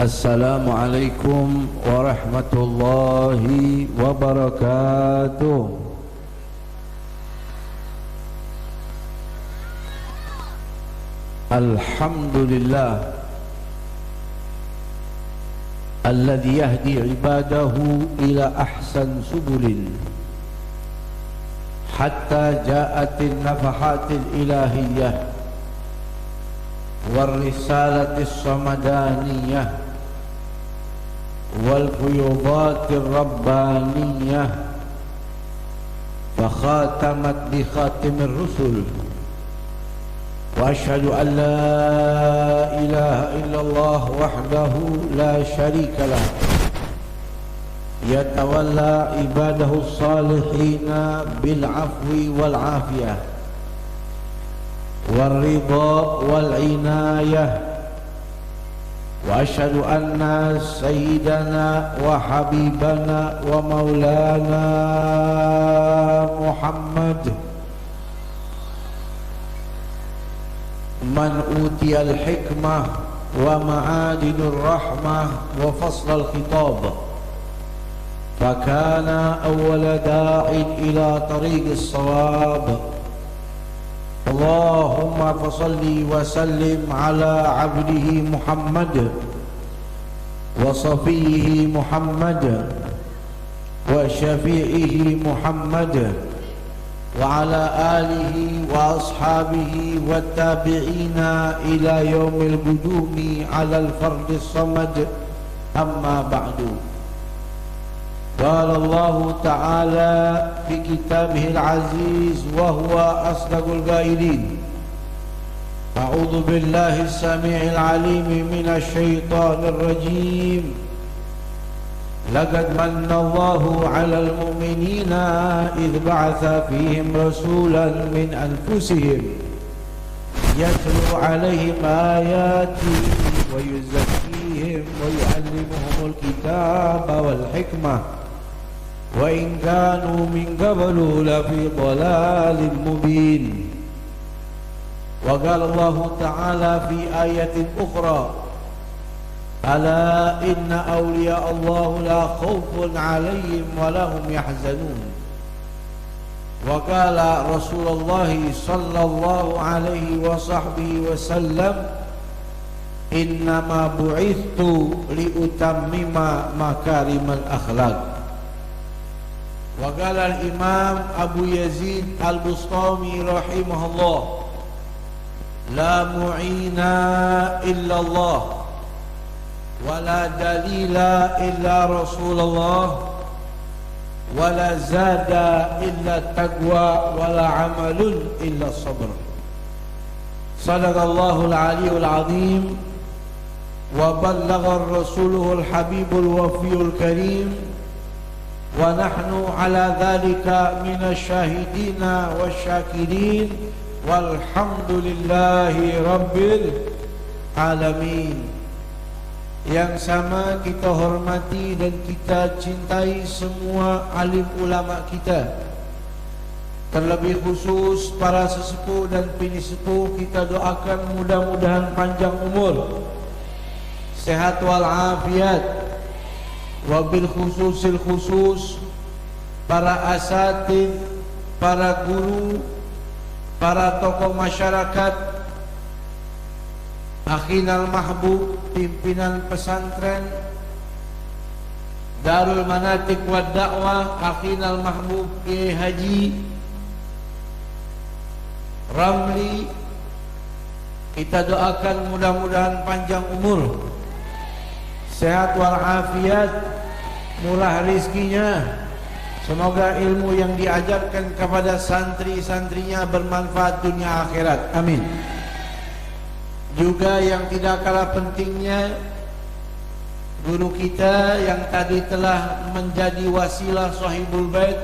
Assalamualaikum warahmatullahi wabarakatuh. Alhamdulillah alladhi yahdi ibadahu ila ahsan subulin hatta ja'atin nafahatil ilahiyyah warrisalatis samadaniyah walfuyudatir rabbaniyah fakhatamat bi khatimir rusul wa ashhadu an la ilaha illallah wahdahu la syarika lah yatawalla ibadahu salihina bil afwi wal afiyah wal ridha wal inayah wa ashhadu anna sayyidana wa habibana wa maulana Muhammad man utiyal hikmah wa ma'adinur rahmah wa faslal khitab fakana awwala da'in ila tariqis shawab. Allahumma fasalli wa sallim ala abdihi Muhammad wa safiyihi Muhammad wa syafi'ihi Muhammad wa ala alihi wa ashabihi wa tabi'ina ila yaumil qudumi ala al-fardis samad amma ba'du. Qala Allah ta'ala fi kitabihil aziz wa huwa asdaqul qailin. A'udzu billahi as-sami'il 'alim minasy syaithanir rajim. Laqad manna Allahu 'alal mu'minina idh ba'atha fihim rasulan min anfusihim yatlu 'alaihim ayatihi wa yuzakkihim wa yu'allimuhumul kitaba wal hikmah wa in kanu min qablu lafi dhalalin mubin. Wa qala Allah ta'ala fi ayatin ukhra ala inna awliya Allah la khawfun 'alaihim wa lahum yahzanun. Wa qala Rasulullah sallallahu alaihi wa sahbihi wa sallam innama bu'ithtu liutammima makarimal akhlaq. Wa qala al-Imam Abu Yazid al-Bustami rahimahullah la mu'ina illa Allah wa la dalila illa Rasulullah wa la zada illa taqwa wa la amalun illa sabr. Sadaqallahu al-aliyyul azim wa ballagha rasuluhu al-habibul wafiyul karim wa nahnu ala dhalika minasy syahidina wasyakirin walhamdulillahi rabbil alamin. Yang sama kita hormati dan kita cintai semua alim ulama kita, terlebih khusus para sesepuh dan pinisepuh. Kita doakan mudah-mudahan panjang umur, sehat walafiat. Wabil khususil khusus para asatid, para guru, para tokoh masyarakat, akhinal mahbub, pimpinan pesantren Darul Manatik wa Da'wah, akhinal mahbub Kiai Haji Ramli. Kita doakan mudah-mudahan panjang umur, sehat walafiat, murah rizkinya. Semoga ilmu yang diajarkan kepada santri-santrinya bermanfaat dunia akhirat. Amin. Juga yang tidak kalah pentingnya, guru kita yang tadi telah menjadi wasilah sahibul bait,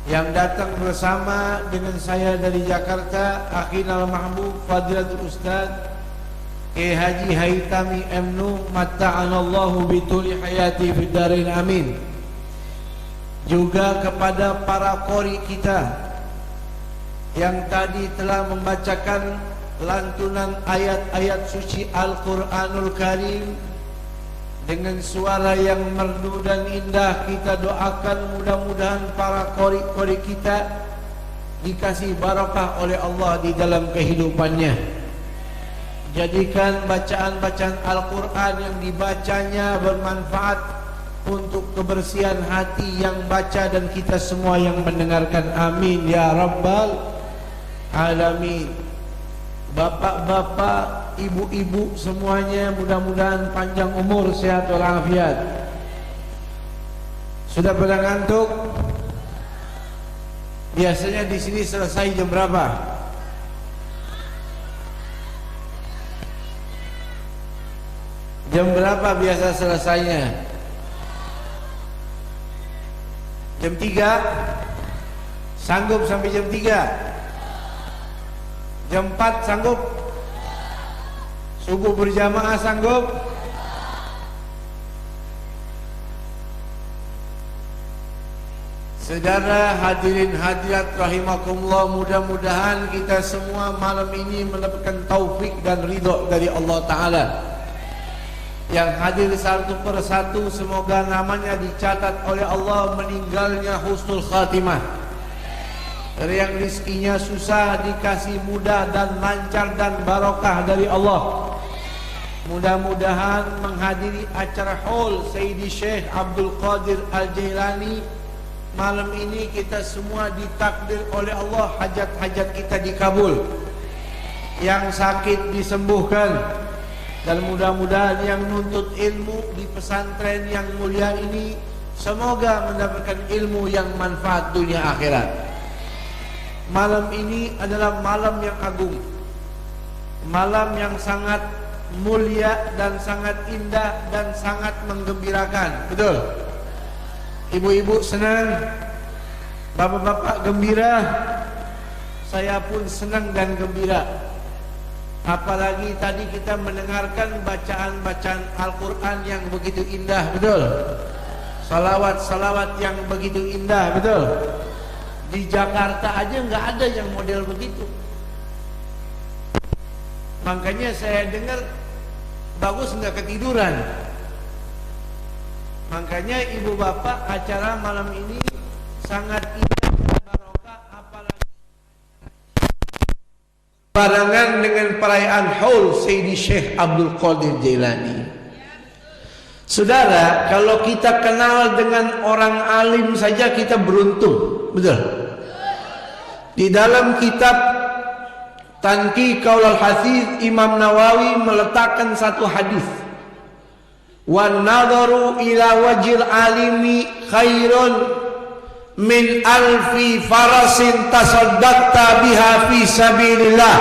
yang datang bersama dengan saya dari Jakarta, akhinal mahbub Fadilatul Ustaz Kiai Haji Haitami Mnu matta'anallahu bituli hayati fid darain amin. Juga kepada para qori kita yang tadi telah membacakan lantunan ayat-ayat suci Al-Quranul Karim dengan suara yang merdu dan indah kita doakan mudah-mudahan para qori kita dikasih barakah oleh Allah di dalam kehidupannya. Jadikan bacaan-bacaan Al-Quran yang dibacanya bermanfaat untuk kebersihan hati yang baca dan kita semua yang mendengarkan. Amin ya Rabbal Alamin. Bapak-bapak, ibu-ibu semuanya mudah-mudahan panjang umur, sehat walafiat. Sudah pada ngantuk? Biasanya di sini selesai jam berapa? Jam berapa biasa selesainya? Jam 3? Sanggup sampai jam 3? Jam 4 sanggup? Subuh berjamaah sanggup? Saudara hadirin hadirat rahimakumullah, mudah-mudahan kita semua malam ini mendapatkan taufik dan ridho dari Allah Ta'ala. Yang hadir satu persatu semoga namanya dicatat oleh Allah meninggalnya husnul khatimah. Yang rizkinya susah dikasih mudah dan lancar dan barokah dari Allah. Mudah-mudahan menghadiri acara haul Sayyidi Syekh Abdul Qadir Al-Jailani malam ini kita semua ditakdir oleh Allah hajat-hajat kita dikabul, yang sakit disembuhkan, dan mudah-mudahan yang nuntut ilmu di pesantren yang mulia ini semoga mendapatkan ilmu yang manfaat dunia akhirat. Malam ini adalah malam yang agung, malam yang sangat mulia dan sangat indah dan sangat menggembirakan. Betul? Ibu-ibu senang, bapak-bapak gembira, saya pun senang dan gembira. Apalagi tadi kita mendengarkan bacaan-bacaan Al-Quran yang begitu indah. Betul? Salawat-salawat yang begitu indah. Betul? Di Jakarta aja nggak ada yang model begitu. Makanya saya dengar bagus nggak ketiduran. Makanya ibu bapak acara malam ini sangat indah dan barokah, apalagi barengan dengan perayaan haul Sayyidi Syekh Abdul Qadir Jailani. Saudara, kalau kita kenal dengan orang alim saja kita beruntung. Betul? Di dalam kitab Tanqih Qaul al-Hafiz, Imam Nawawi meletakkan satu hadis. Wan nadharu ila wajhil alimi khairun min alfi farasin tasaddaqta biha fi sabilillah.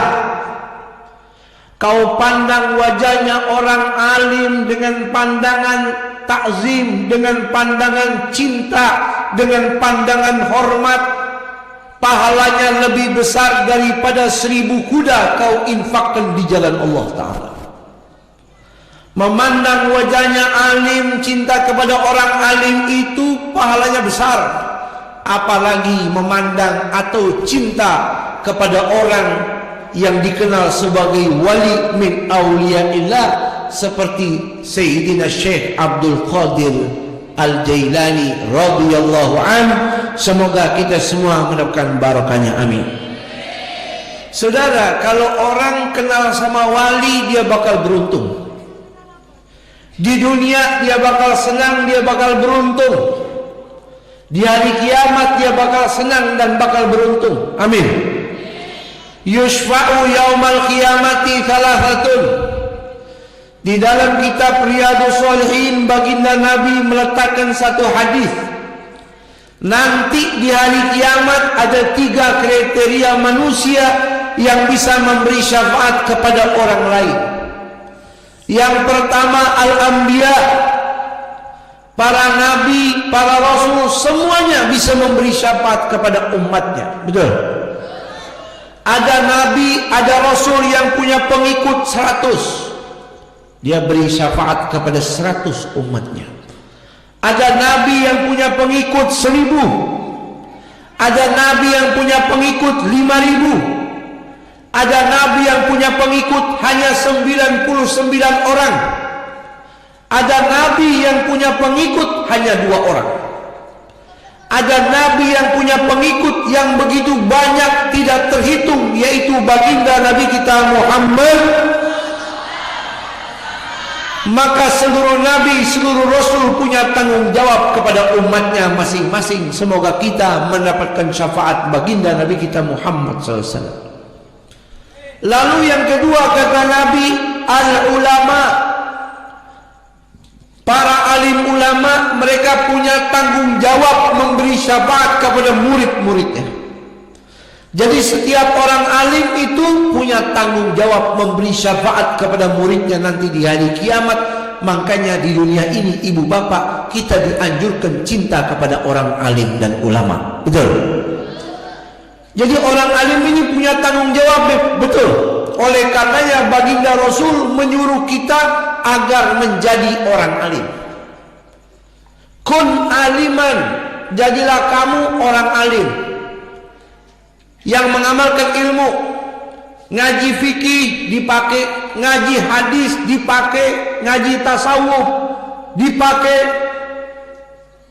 Kau pandang wajahnya orang alim dengan pandangan takzim, dengan pandangan cinta, dengan pandangan hormat, pahalanya lebih besar daripada 1000 kuda kau infakkan di jalan Allah Ta'ala. Memandang wajahnya alim, cinta kepada orang alim itu pahalanya besar. Apalagi memandang atau cinta kepada orang yang dikenal sebagai wali min awliyaillah seperti Sayyidina Syekh Abdul Qadir Al-Jailani radhiyallahu anhu. Semoga kita semua mendapatkan barakahnya, amin. Saudara, kalau orang kenal sama wali dia bakal beruntung. Di dunia dia bakal senang, dia bakal beruntung. Di hari kiamat dia bakal senang dan bakal beruntung, amin. Yushfa'u yaumal qiyamati thalathatun. Di dalam kitab Riyadhus Shalihin baginda Nabi meletakkan satu hadis. Nanti di hari kiamat ada 3 kriteria manusia yang bisa memberi syafaat kepada orang lain. Yang pertama al-anbiya, para nabi, para rasul semuanya bisa memberi syafaat kepada umatnya. Betul? Ada nabi, ada rasul yang punya pengikut 100. Dia beri syafaat kepada 100 umatnya. Ada nabi yang punya pengikut 1000. Ada nabi yang punya pengikut 5000. Ada nabi yang punya pengikut hanya 99 orang. Ada nabi yang punya pengikut hanya 2 orang. Ada nabi yang punya pengikut yang begitu banyak tidak terhitung, yaitu baginda Nabi kita Muhammad. Maka seluruh nabi, seluruh rasul punya tanggung jawab kepada umatnya masing-masing. Semoga kita mendapatkan syafaat baginda Nabi kita Muhammad SAW. Lalu yang kedua kata Nabi, al-ulama. Para alim ulama, mereka punya tanggung jawab memberi syafaat kepada murid-muridnya. Jadi setiap orang alim itu punya tanggung jawab memberi syafaat kepada muridnya nanti di hari kiamat. Makanya di dunia ini ibu bapak kita dianjurkan cinta kepada orang alim dan ulama. Betul? Jadi orang alim ini punya tanggung jawab. Betul? Oleh karenanya baginda Rasul menyuruh kita agar menjadi orang alim. Kun aliman, jadilah kamu orang alim yang mengamalkan ilmu. Ngaji fikih dipakai, ngaji hadis dipakai, ngaji tasawuf dipakai.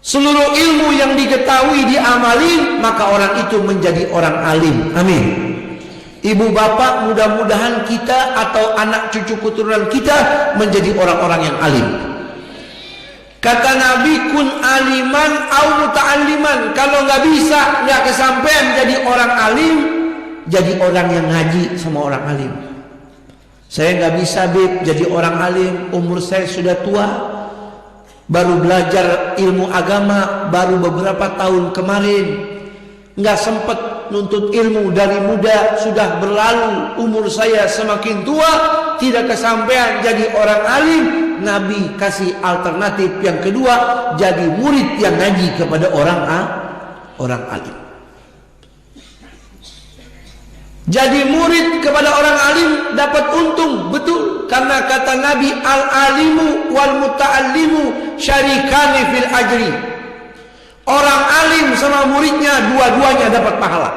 Seluruh ilmu yang diketahui diamalin, maka orang itu menjadi orang alim. Amin. Ibu bapak, mudah-mudahan kita atau anak cucu keturunan kita menjadi orang-orang yang alim. Kata Nabi, kun aliman au muta'alliman. Kalau nggak bisa, nggak kesampaian jadi orang alim, jadi orang yang ngaji sama orang alim. Saya nggak bisa Bib jadi orang alim, umur saya sudah tua, baru belajar ilmu agama baru beberapa tahun kemarin, nggak sempet nuntut ilmu dari muda, sudah berlalu umur saya semakin tua, tidak kesampaian jadi orang alim. Nabi kasih alternatif yang kedua, jadi murid yang ngaji kepada orang alim. Jadi murid kepada orang alim dapat untung, betul, karena kata Nabi, al-alimu wal muta'allimu syarikani fil ajri. Orang alim sama muridnya dua-duanya dapat pahala.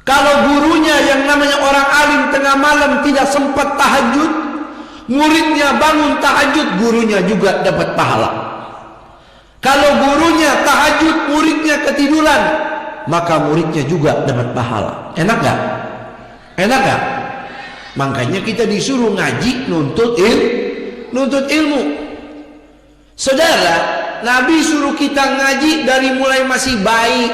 Kalau gurunya yang namanya orang alim tengah malam tidak sempat tahajud, muridnya bangun tahajud, gurunya juga dapat pahala. Kalau gurunya tahajud, muridnya ketiduran, maka muridnya juga dapat pahala. Enak gak? Enak gak? Makanya kita disuruh ngaji, nuntut ilmu. Saudara, Nabi suruh kita ngaji dari mulai masih bayi,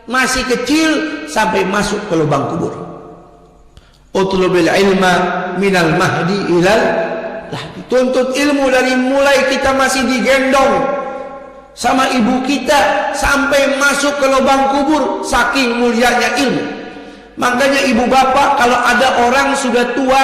masih kecil, sampai masuk ke lubang kubur. Utlubil ilma minal mahdi ilal lahdi. Tuntut ilmu dari mulai kita masih digendong sama ibu kita sampai masuk ke lubang kubur, saking mulianya ilmu. Makanya ibu bapak, kalau ada orang sudah tua,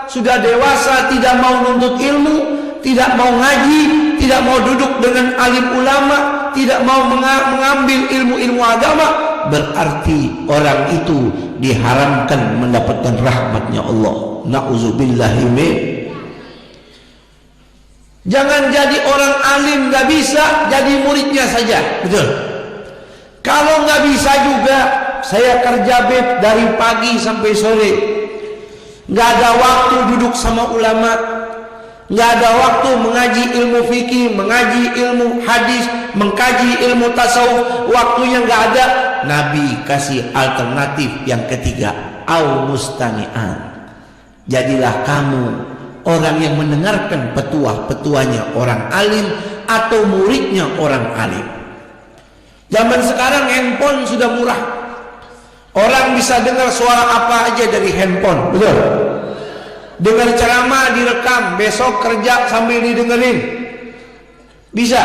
sudah dewasa, tidak mau nuntut ilmu, tidak mau ngaji, tidak mau duduk dengan alim ulama, tidak mau mengambil ilmu-ilmu agama, berarti orang itu diharamkan mendapatkan rahmatnya Allah. Na'udzubillahi min. Jangan jadi orang alim gak bisa, jadi muridnya saja. Betul. Kalau gak bisa juga, saya kerja Beb dari pagi sampai sore, gak ada waktu duduk sama ulama, gak ada waktu mengaji ilmu fikih, mengaji ilmu hadis, mengkaji ilmu tasawuf, waktunya gak ada. Nabi kasih alternatif yang ketiga, au mustami'an. Jadilah kamu orang yang mendengarkan petuah-petuahnya orang alim atau muridnya orang alim. Zaman sekarang handphone sudah murah. Orang bisa dengar suara apa aja dari handphone, betul? Dengar ceramah direkam, besok kerja sambil didengerin. Bisa.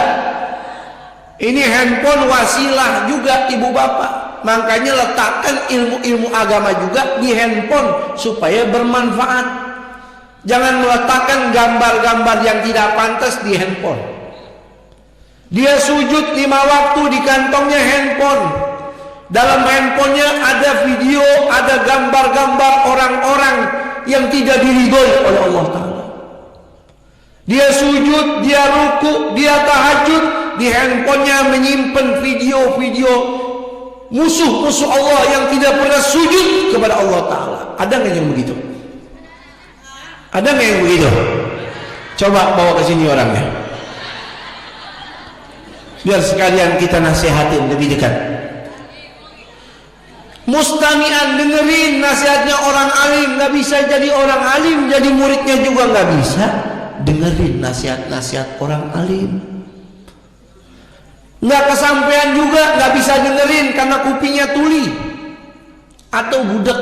Ini handphone wasilah juga ibu bapak. Makanya letakkan ilmu-ilmu agama juga di handphone supaya bermanfaat. Jangan meletakkan gambar-gambar yang tidak pantas di handphone. Dia sujud 5 waktu, di kantongnya handphone. Dalam handphonenya ada video, ada gambar-gambar orang-orang yang tidak diridhoi oleh Allah Ta'ala. Dia sujud, dia ruku, dia tahajud, di handphonenya menyimpan video-video musuh-musuh Allah yang tidak pernah sujud kepada Allah Ta'ala. Ada nggak yang begitu? Ada nggak yang begitu? Coba bawa ke sini orangnya, biar sekalian kita nasihatin lebih dekat. Mustami'an, dengerin nasihatnya orang alim. Nggak bisa jadi orang alim jadi muridnya juga nggak bisa. Dengerin nasihat-nasihat orang alim. Nggak kesampaian juga nggak bisa dengerin karena kupingnya tuli atau budek.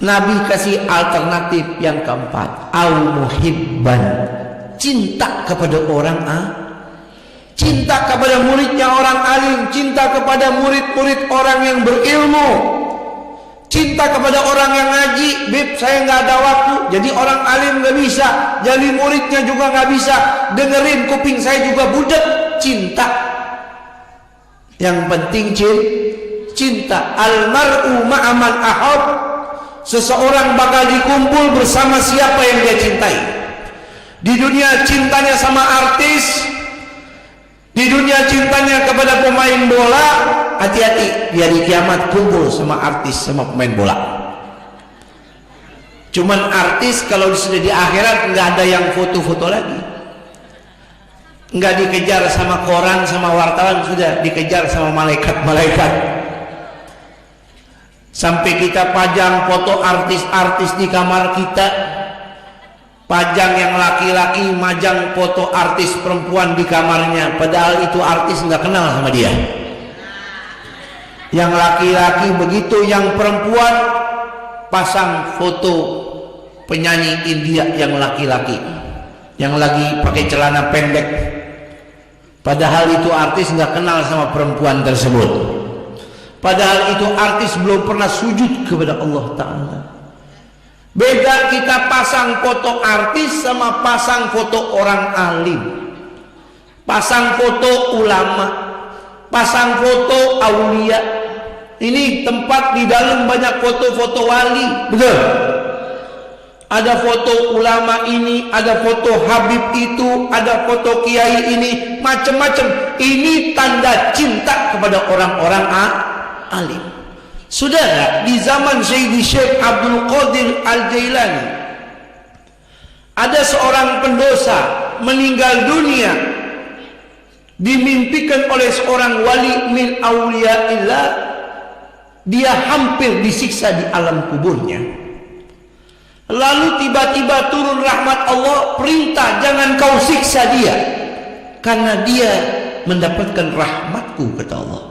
Nabi kasih alternatif yang keempat, au muhibban, cinta kepada orang cinta kepada muridnya orang alim, cinta kepada murid-murid orang yang berilmu, cinta kepada orang yang ngaji. Bib, saya nggak ada waktu, jadi orang alim nggak bisa, jadi muridnya juga nggak bisa, dengerin kuping saya juga budak. Cinta, yang penting cinta. Almar'u ma'aman ahab, seseorang bakal dikumpul bersama siapa yang dia cintai. Di dunia cintanya sama artis, di dunia cintanya kepada pemain bola. Hati-hati, dia di kiamat kumpul sama artis sama pemain bola. Cuman artis kalau sudah di akhirat nggak ada yang foto-foto lagi, nggak dikejar sama koran sama wartawan, sudah dikejar sama malaikat-malaikat. Sampai kita pajang foto artis-artis di kamar kita, pajang yang laki-laki majang foto artis perempuan di kamarnya, padahal itu artis nggak kenal sama dia. Yang laki-laki begitu, yang perempuan pasang foto penyanyi India yang laki-laki yang lagi pakai celana pendek, padahal itu artis nggak kenal sama perempuan tersebut, padahal itu artis belum pernah sujud kepada Allah Ta'ala. Beda kita pasang foto artis sama pasang foto orang alim, pasang foto ulama, pasang foto aulia. Ini tempat di dalam banyak foto-foto wali, betul? Ada foto ulama ini, ada foto Habib itu, ada foto kiai ini, macam-macam. Ini tanda cinta kepada orang-orang alim. Saudara, di zaman Sayyidi Syekh Abdul Qadir Al-Jailani, ada seorang pendosa meninggal dunia, dimimpikan oleh seorang wali min auliyaillah. Dia hampir disiksa di alam kuburnya. Lalu tiba-tiba turun rahmat Allah, perintah jangan kau siksa dia, karena dia mendapatkan rahmatku, kata Allah.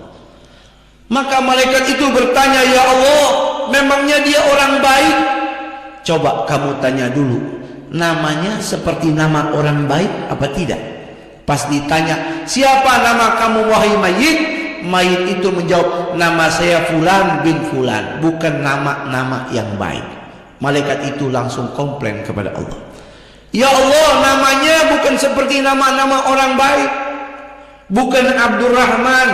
Maka malaikat itu bertanya, ya Allah, memangnya dia orang baik? Coba kamu tanya dulu, namanya seperti nama orang baik apa tidak? Pas ditanya, siapa nama kamu wahai mayit? Mayit itu menjawab, nama saya Fulan bin Fulan, bukan nama-nama yang baik. Malaikat itu langsung komplain kepada Allah, ya Allah, namanya bukan seperti nama-nama orang baik, bukan Abdurrahman,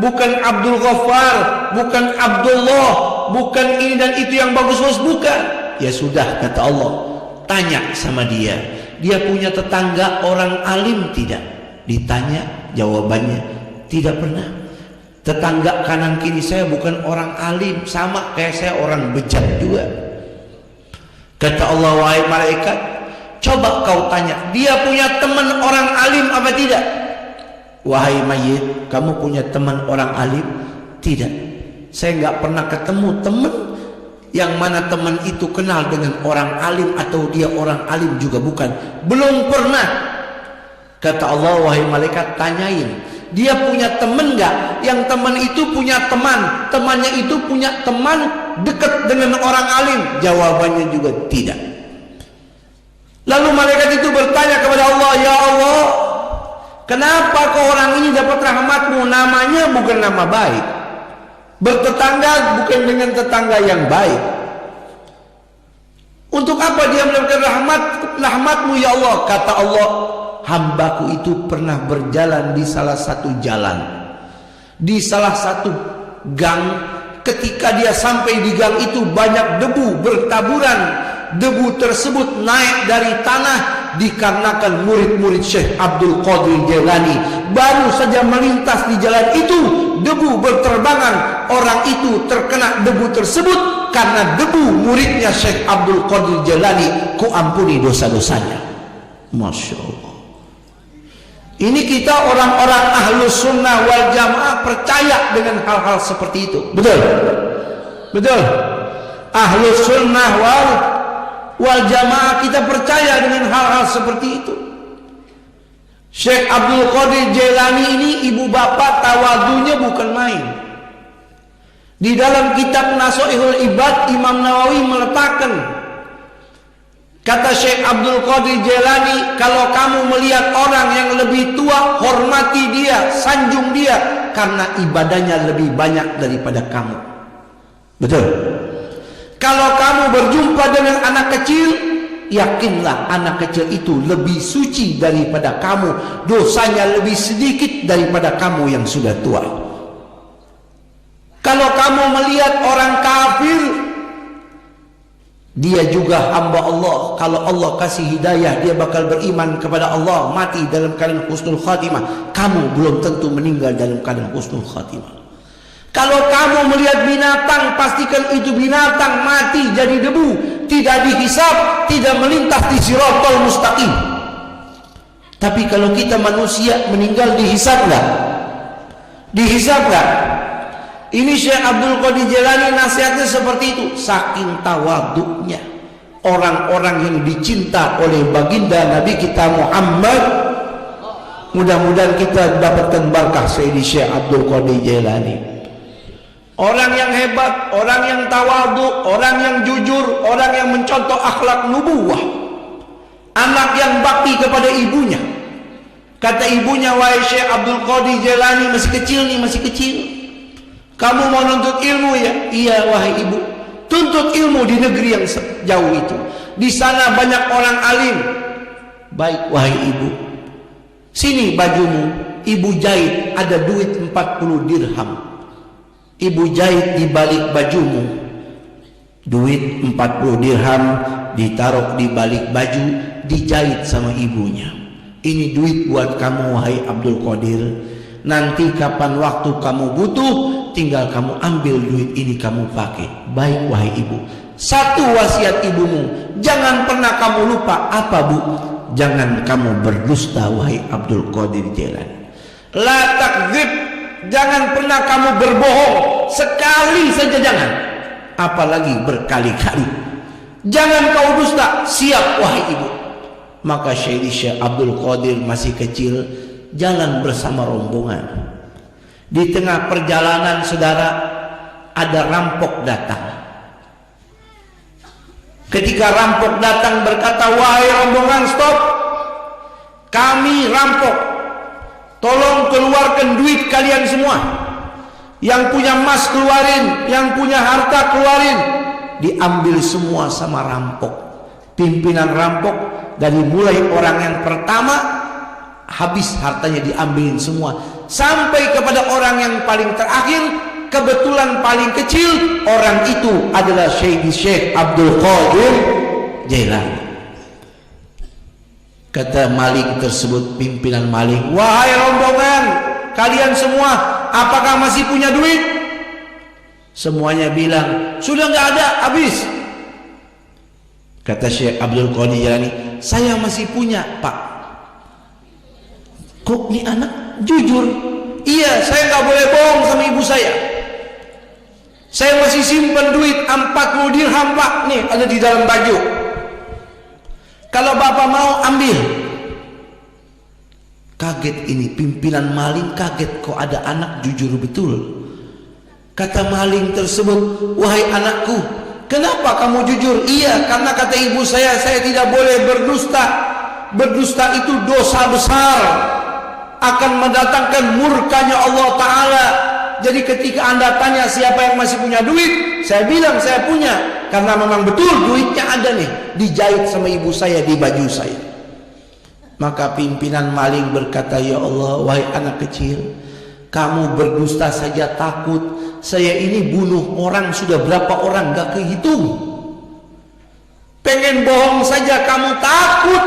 bukan Abdul Ghaffar, bukan Abdullah, bukan ini dan itu yang bagus-bagus, bukan. Ya sudah, kata Allah, tanya sama dia, dia punya tetangga orang alim tidak? Ditanya, jawabannya tidak pernah. Tetangga kanan kiri saya bukan orang alim, sama kayak saya orang bejat juga. Kata Allah, wahai malaikat, coba kau tanya, dia punya teman orang alim apa tidak? Wahai mayit, kamu punya teman orang alim? Tidak, saya nggak pernah ketemu teman yang mana teman itu kenal dengan orang alim atau dia orang alim juga bukan, belum pernah. Kata Allah, wahai malaikat, tanyain, dia punya teman nggak? Yang teman itu punya teman, temannya itu punya teman dekat dengan orang alim? Jawabannya juga tidak. Lalu malaikat itu bertanya kepada Allah, ya Allah, kenapa kok orang ini dapat rahmatmu? Namanya bukan nama baik, bertetangga bukan dengan tetangga yang baik. Untuk apa dia mendapatkan rahmatmu ya Allah? Kata Allah, hambaku itu pernah berjalan di salah satu jalan, di salah satu gang. Ketika dia sampai di gang itu, banyak debu bertaburan. Debu tersebut naik dari tanah dikarenakan murid-murid Syekh Abdul Qadir Jailani baru saja melintas di jalan itu, debu berterbangan. Orang itu terkena debu tersebut, karena debu muridnya Syekh Abdul Qadir Jailani, ku ampuni dosa-dosanya. Masya Allah. Ini kita orang-orang Ahlus Sunnah wal Jamaah percaya dengan hal-hal seperti itu. Betul? Betul. Ahlus Sunnah wal Jamaah kita percaya dengan hal-hal seperti itu. Syekh Abdul Qadir Jailani ini ibu bapak tawadunya bukan main. Di dalam kitab Nasha'ihul Ibad, Imam Nawawi meletakkan, kata Syekh Abdul Qadir Jailani, kalau kamu melihat orang yang lebih tua, hormati dia, sanjung dia, karena ibadahnya lebih banyak daripada kamu. Betul? Kalau kamu berjumpa dengan anak kecil, yakinlah anak kecil itu lebih suci daripada kamu, dosanya lebih sedikit daripada kamu yang sudah tua. Kalau kamu melihat orang kafir, dia juga hamba Allah. Kalau Allah kasih hidayah, dia bakal beriman kepada Allah, mati dalam keadaan husnul khatimah. Kamu belum tentu meninggal dalam keadaan husnul khatimah. Kalau kamu melihat binatang, pastikan itu binatang mati jadi debu, tidak dihisab, tidak melintas di siratal mustaqim. Tapi kalau kita manusia meninggal, dihisab enggak? Dihisab enggak? Ini Syekh Abdul Qadir Jailani nasihatnya seperti itu. Saking tawaduknya orang-orang yang dicinta oleh baginda Nabi kita Muhammad. Mudah-mudahan kita dapatkan barakah Sayyidi Syekh Abdul Qadir Jailani. Orang yang hebat, orang yang tawaduk, orang yang jujur, orang yang mencontoh akhlak nubuwah. Anak yang bakti kepada ibunya. Kata ibunya, wahai Syekh Abdul Qadir Jailani, masih kecil nih, masih kecil. Kamu mau nuntut ilmu ya? Iya wahai ibu. Tuntut ilmu di negeri yang jauh itu. Di sana banyak orang alim. Baik wahai ibu. Sini bajumu. Ibu jahit, ada duit 40 dirham. Ibu jahit di balik bajumu. Duit 40 dirham ditaruh di balik baju, dijahit sama ibunya. Ini duit buat kamu wahai Abdul Qadir. Nanti kapan waktu kamu butuh, tinggal kamu ambil duit ini kamu pakai. Baik wahai ibu. Satu wasiat ibumu, jangan pernah kamu lupa. Apa bu? Jangan kamu berdusta wahai Abdul Qadir Jailani. La takdzib, jangan pernah kamu berbohong. Sekali saja jangan, apalagi berkali-kali. Jangan kau dusta. Siap wahai ibu. Maka Syekh Abdul Qadir masih kecil, jalan bersama rombongan. Di tengah perjalanan saudara, ada rampok datang. Ketika rampok datang berkata, wahai rombongan, stop. Kami rampok. Tolong keluarkan duit kalian semua. Yang punya emas keluarin, yang punya harta keluarin. Diambil semua sama rampok. Pimpinan rampok dari mulai orang yang pertama, habis hartanya diambilin semua, sampai kepada orang yang paling terakhir. Kebetulan paling kecil, orang itu adalah Syekh Abdul Qadir Jailani. Kata maling tersebut, pimpinan maling, wahai rombongan kalian semua, apakah masih punya duit? Semuanya bilang, sudah nggak ada, habis. Kata Syekh Abdul Qadir Jailani, saya masih punya pak. Kok nih anak jujur? Iya, saya nggak boleh bohong sama ibu saya. Saya masih simpan duit 40 dirham pak, nih ada di dalam baju. Kalau bapak mau ambil. Kaget ini pimpinan maling, kaget kok ada anak jujur betul. Kata maling tersebut, wahai anakku, kenapa kamu jujur? Iya, karena kata ibu saya tidak boleh berdusta. Berdusta itu dosa besar, akan mendatangkan murkanya Allah Ta'ala. Jadi ketika anda tanya siapa yang masih punya duit, saya bilang saya punya, karena memang betul duitnya ada nih, dijahit sama ibu saya di baju saya. Maka pimpinan maling berkata, ya Allah, wahai anak kecil, kamu berdusta saja takut. Saya ini bunuh orang sudah berapa orang gak kehitung. Pengen bohong saja kamu takut.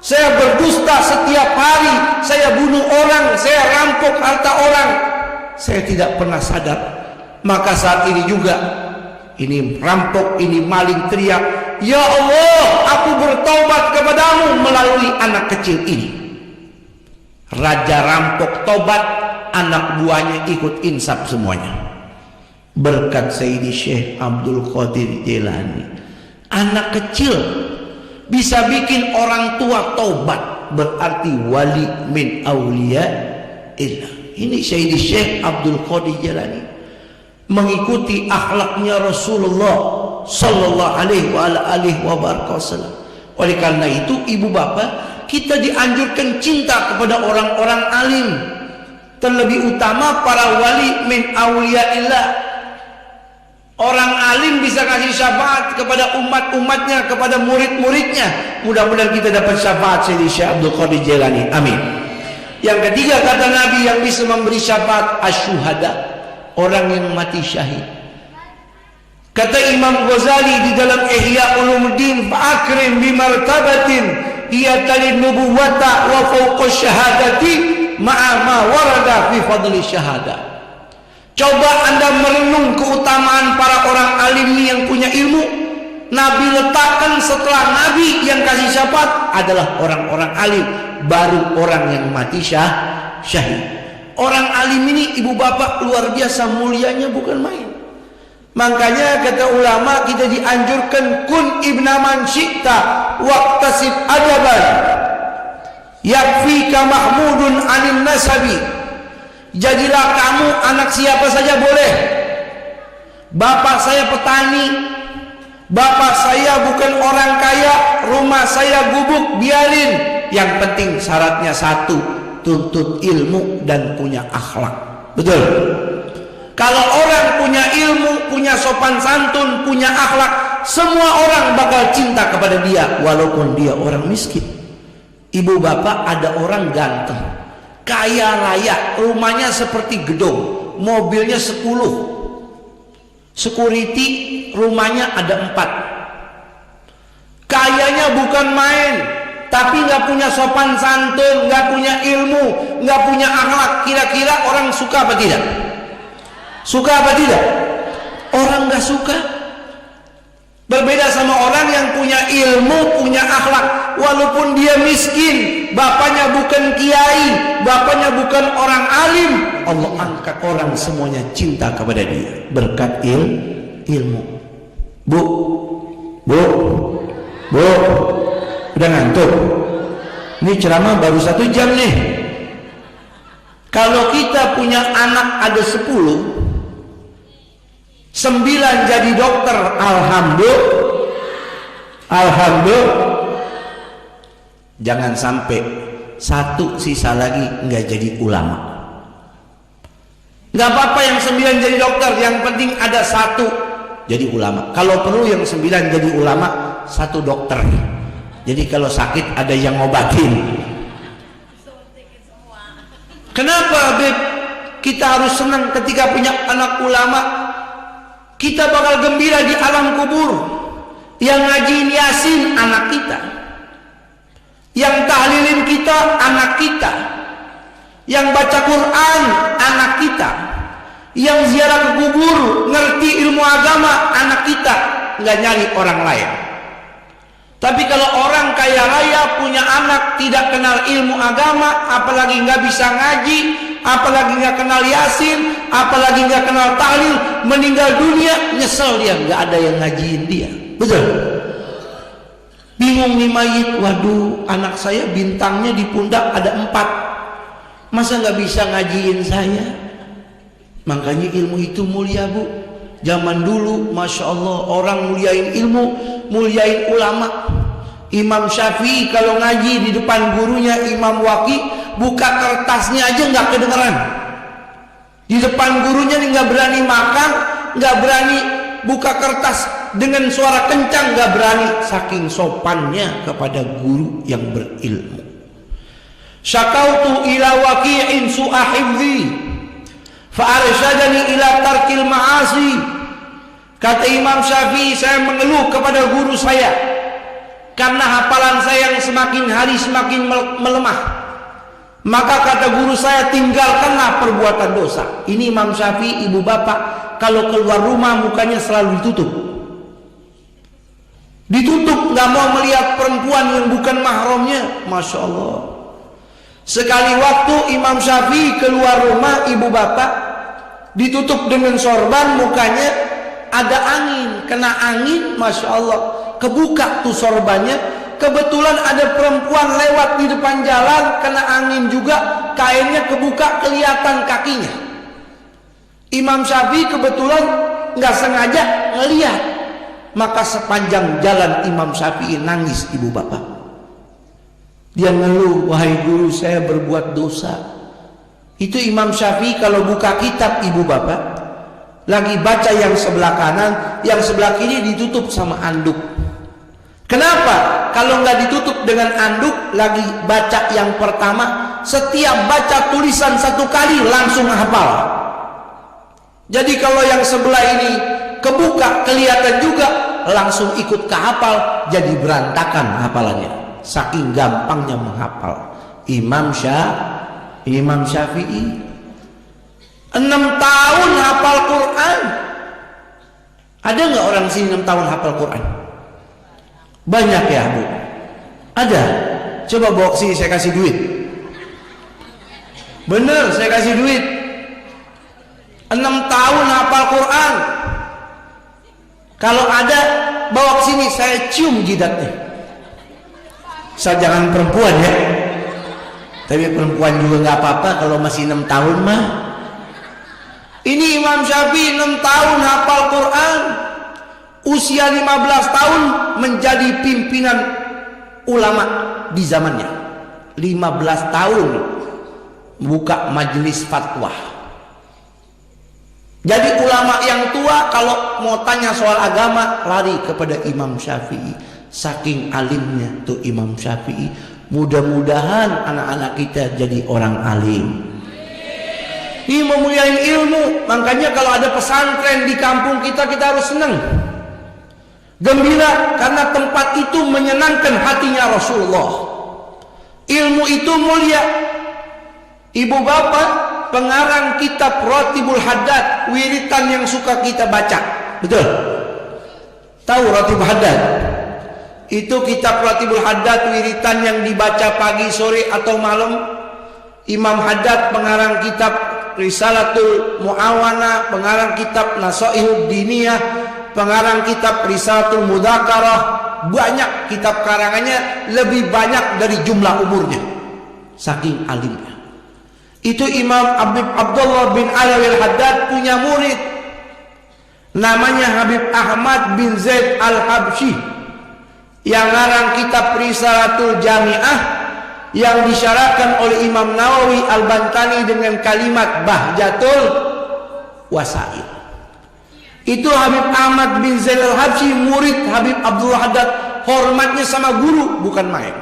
Saya berdusta setiap hari, saya bunuh orang, saya rampok harta orang. Saya tidak pernah sadar. Maka saat ini juga ini rampok, ini maling, teriak, "Ya Allah, aku bertaubat kepadamu melalui anak kecil ini." Raja rampok tobat, anak buahnya ikut insaf semuanya. Berkat Sayyidi Syekh Abdul Qadir Jilani, anak kecil bisa bikin orang tua tobat, berarti wali min awliya illah. Ini Sayyidi Syekh Abdul Qadir Jilani mengikuti akhlaknya Rasulullah sallallahu alaihi wasallam. Oleh karena itu, ibu bapak, kita dianjurkan cinta kepada orang-orang alim, terlebih utama para wali min awliyaillah. Orang alim bisa kasih syafaat kepada umat-umatnya, kepada murid-muridnya. Mudah-mudahan kita dapat syafaat Sayyidi Syekh Abdul Qadir Jilani, amin. Yang ketiga, kata Nabi, yang bisa memberi syafaat asyuhada, orang yang mati syahid. Kata Imam Ghazali di dalam Ihya Ulumuddin, "Fa'akrim bimartabatin hiya talin nubuwata wa fawqa syahadati ma'a ma warada fi fadli syahada." Coba Anda merenung keutamaan para orang alim yang punya ilmu. Nabi letakkan setelah Nabi yang kasih syafaat adalah orang-orang alim, baru orang yang mati syahid. Orang alim ini, ibu bapak, luar biasa mulianya, bukan main. Makanya kata ulama, kita dianjurkan kun ibna man syi'ta waqtasib adaban yakfika mahmudun anin nasabi. Jadilah kamu anak siapa saja boleh. Bapak saya petani, bapak saya bukan orang kaya, rumah saya gubuk, biarin. Yang penting syaratnya satu, tuntut ilmu dan punya akhlak. Betul? Kalau orang punya ilmu, punya sopan santun, punya akhlak, semua orang bakal cinta kepada dia walaupun dia orang miskin. Ibu bapak, ada orang ganteng, kaya raya, rumahnya seperti gedung, mobilnya 10, security rumahnya ada 4. Kayanya bukan main, tapi nggak punya sopan santun, nggak punya ilmu, nggak punya akhlak. Kira-kira orang suka apa tidak? Suka apa tidak? Orang nggak suka. Berbeda sama orang yang punya ilmu, punya akhlak, walaupun dia miskin, bapaknya bukan kiai, bapaknya bukan orang alim, Allah angkat orang semuanya cinta kepada dia berkat ilmu. Bu, udah ngantuk? Ini ceramah baru 1 jam nih. Kalau kita punya anak ada 10, 9 jadi dokter, alhamdulillah. Jangan sampai 1 sisa lagi nggak jadi ulama. Nggak apa-apa yang 9 jadi dokter, yang penting ada 1 jadi ulama. Kalau perlu yang 9 jadi ulama, 1 dokter. Jadi kalau sakit ada yang ngobatin. Kenapa, Beb? Kita harus senang ketika punya anak ulama. Kita bakal gembira di alam kubur. Yang ngajiin Yasin anak kita, yang tahlilin kita anak kita, yang baca Quran anak kita, yang ziarah ke kubur ngerti ilmu agama anak kita, nggak nyari orang lain. Tapi kalau orang kaya raya punya anak tidak kenal ilmu agama, apalagi nggak bisa ngaji, apalagi nggak kenal Yasin, apalagi nggak kenal tahlil, meninggal dunia nyesel dia nggak ada yang ngajiin dia. Betul? Bingung nih mayit, waduh anak saya bintangnya di pundak ada 4, masa nggak bisa ngajiin saya? Makanya ilmu itu mulia, Bu. Zaman dulu Masya Allah orang muliain ilmu, muliain ulama. Imam Syafi'i kalau ngaji di depan gurunya Imam Waqi, buka kertasnya aja nggak kedengeran. Di depan gurunya nih nggak berani makan, nggak berani buka kertas dengan suara kencang, nggak berani, saking sopannya kepada guru yang berilmu. Syakautu ila Waqi'in su'a hifdzi fa arsyadani ila tarkil ma'asi. Kata Imam Syafi'i, saya mengeluh kepada guru saya karena hafalan saya yang semakin hari semakin melemah. Maka kata guru saya, tinggalkanlah perbuatan dosa. Ini Imam Syafi'i, ibu bapak, kalau keluar rumah mukanya selalu ditutup. Ditutup, nggak mau melihat perempuan yang bukan mahramnya. Masya Allah. Sekali waktu Imam Syafi'i keluar rumah ibu bapak, ditutup dengan sorban, mukanya ada angin, kena angin, Masya Allah, kebuka tuh sorbannya. Kebetulan ada perempuan lewat di depan jalan, kena angin juga, kainnya kebuka, kelihatan kakinya. Imam Syafi'i kebetulan nggak sengaja ngelihat, maka sepanjang jalan Imam Syafi'i nangis ibu bapak. Dia ngeluh, wahai guru, saya berbuat dosa. Itu Imam Syafi'i kalau buka kitab ibu bapak, lagi baca yang sebelah kanan, yang sebelah kiri ditutup sama anduk. Kenapa? Kalau nggak ditutup dengan anduk, lagi baca yang pertama, setiap baca tulisan satu kali langsung hafal. Jadi kalau yang sebelah ini kebuka, kelihatan juga, langsung ikut kehafal, jadi berantakan hafalannya. Saking gampangnya menghafal. Imam Syafi'i 6 tahun hafal Quran. Ada nggak orang sini 6 tahun hafal Quran? Banyak ya Bu? Ada. Coba bawa sini, saya kasih duit. Bener, saya kasih duit. 6 tahun hafal Quran. Kalau ada, bawa ke sini, saya cium jidatnya. Saya jangan perempuan ya, tapi perempuan juga nggak apa-apa kalau masih 6 tahun mah. Ini Imam Syafi'i 6 tahun hafal Quran, usia 15 tahun menjadi pimpinan ulama di zamannya. 15 tahun buka majelis fatwa. Jadi ulama yang tua kalau mau tanya soal agama lari kepada Imam Syafi'i. Saking alimnya tuh Imam Syafi'i. Mudah-mudahan anak-anak kita jadi orang alim. Ini memuliakan ilmu. Makanya kalau ada pesantren di kampung kita, kita harus senang, gembira, karena tempat itu menyenangkan hatinya Rasulullah. Ilmu itu mulia. Ibu bapak pengarang kitab Ratibul Haddad, wiritan yang suka kita baca, betul? Tahu Ratibul Haddad? Itu kitab Ratibul Haddad, wiritan yang dibaca pagi, sore atau malam. Imam Haddad pengarang kitab Risalatul Mu'awana, pengarang kitab Nasaihud Diniyah, pengarang kitab Risalatul Mudzakarah. Banyak kitab karangannya, lebih banyak dari jumlah umurnya, saking alimnya. Itu Imam Habib Abdullah bin Alawi al-Haddad punya murid namanya Habib Ahmad bin Zaid al-Habsyi, yang ngarang kitab Risalatul Jami'ah, yang disyaratkan oleh Imam Nawawi Al-Bantani dengan kalimat Bahjatul Wasail. Itu Habib Ahmad bin Zaid al-Habsyi, murid Habib Abdullah Haddad. Hormatnya sama guru bukan main.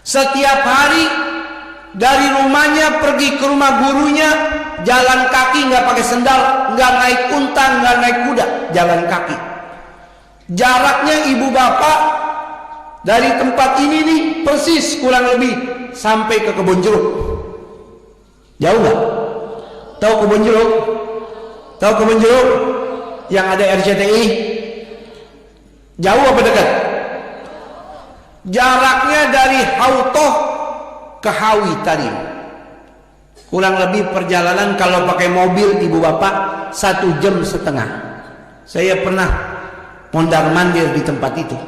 Setiap hari dari rumahnya pergi ke rumah gurunya, jalan kaki, nggak pakai sendal, nggak naik unta, nggak naik kuda, jalan kaki. Jaraknya ibu bapak dari tempat ini nih persis kurang lebih sampai ke Kebon Jeruk. Jauh nggak? Tahu Kebon Jeruk? Tahu Kebon Jeruk yang ada RCTI? Jauh apa dekat? Jaraknya dari Hautoh ke Hawi tadi kurang lebih perjalanan kalau pakai mobil ibu bapak 1,5 jam. Saya pernah mondar-mandir di tempat itu.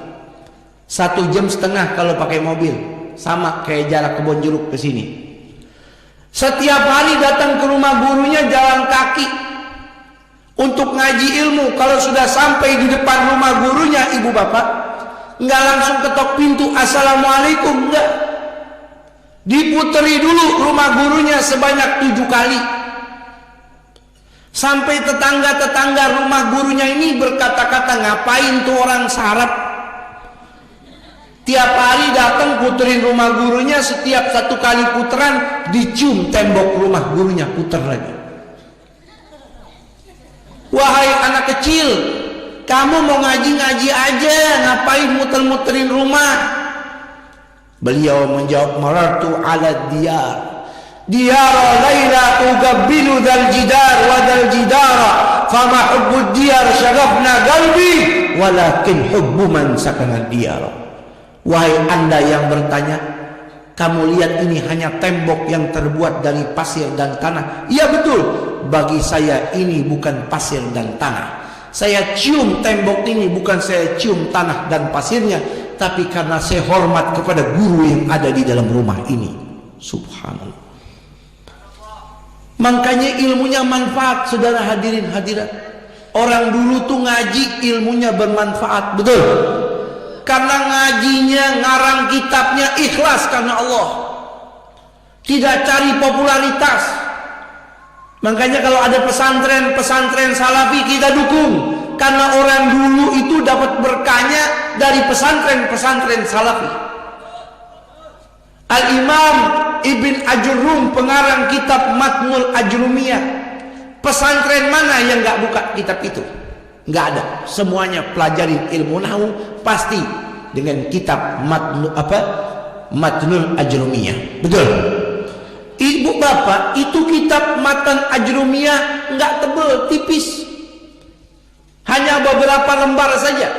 1,5 jam kalau pakai mobil, sama kayak jarak Kebon Jeruk ke sini. Setiap hari datang ke rumah gurunya jalan kaki untuk ngaji ilmu. Kalau sudah sampai di depan rumah gurunya ibu bapak, nggak langsung ketok pintu assalamualaikum, enggak. Diputeri dulu rumah gurunya sebanyak 7 kali. Sampai tetangga-tetangga rumah gurunya ini berkata-kata, ngapain tuh orang sarap tiap hari datang puterin rumah gurunya. Setiap 1 kali puteran dicium tembok rumah gurunya, puter lagi. Wahai anak kecil, kamu mau ngaji-ngaji aja, ngapain muter-muterin rumah? Beliau menjawab, marartu ala diyar diyara laila ugabbilu dal jidar wa dal jidara fama hubbud diyar syagafna qalbi walakin hubbu man sakana diyar. Wahai Anda yang bertanya, kamu lihat ini hanya tembok yang terbuat dari pasir dan tanah. Iya betul, bagi saya ini bukan pasir dan tanah. Saya cium tembok ini bukan saya cium tanah dan pasirnya, tapi karena saya hormat kepada guru yang ada di dalam rumah ini. Subhanallah. Makanya ilmunya manfaat, saudara hadirin hadirat. Orang dulu tuh ngaji ilmunya bermanfaat, betul? Karena ngajinya, ngarang kitabnya ikhlas karena Allah, tidak cari popularitas. Makanya kalau ada pesantren salafi kita dukung, karena orang dulu itu dapat berkahnya dari pesantren salafi. Al-Imam Ibn Ajurrum, pengarang kitab Matnul Ajrumiyah, pesantren mana yang gak buka kitab itu? Nggak ada, semuanya pelajari ilmu nahwu pasti dengan kitab Matnul Ajrumiyah. Betul. Ibu bapak, itu kitab Matan Ajrumiyah nggak tebel, tipis, hanya beberapa lembar saja.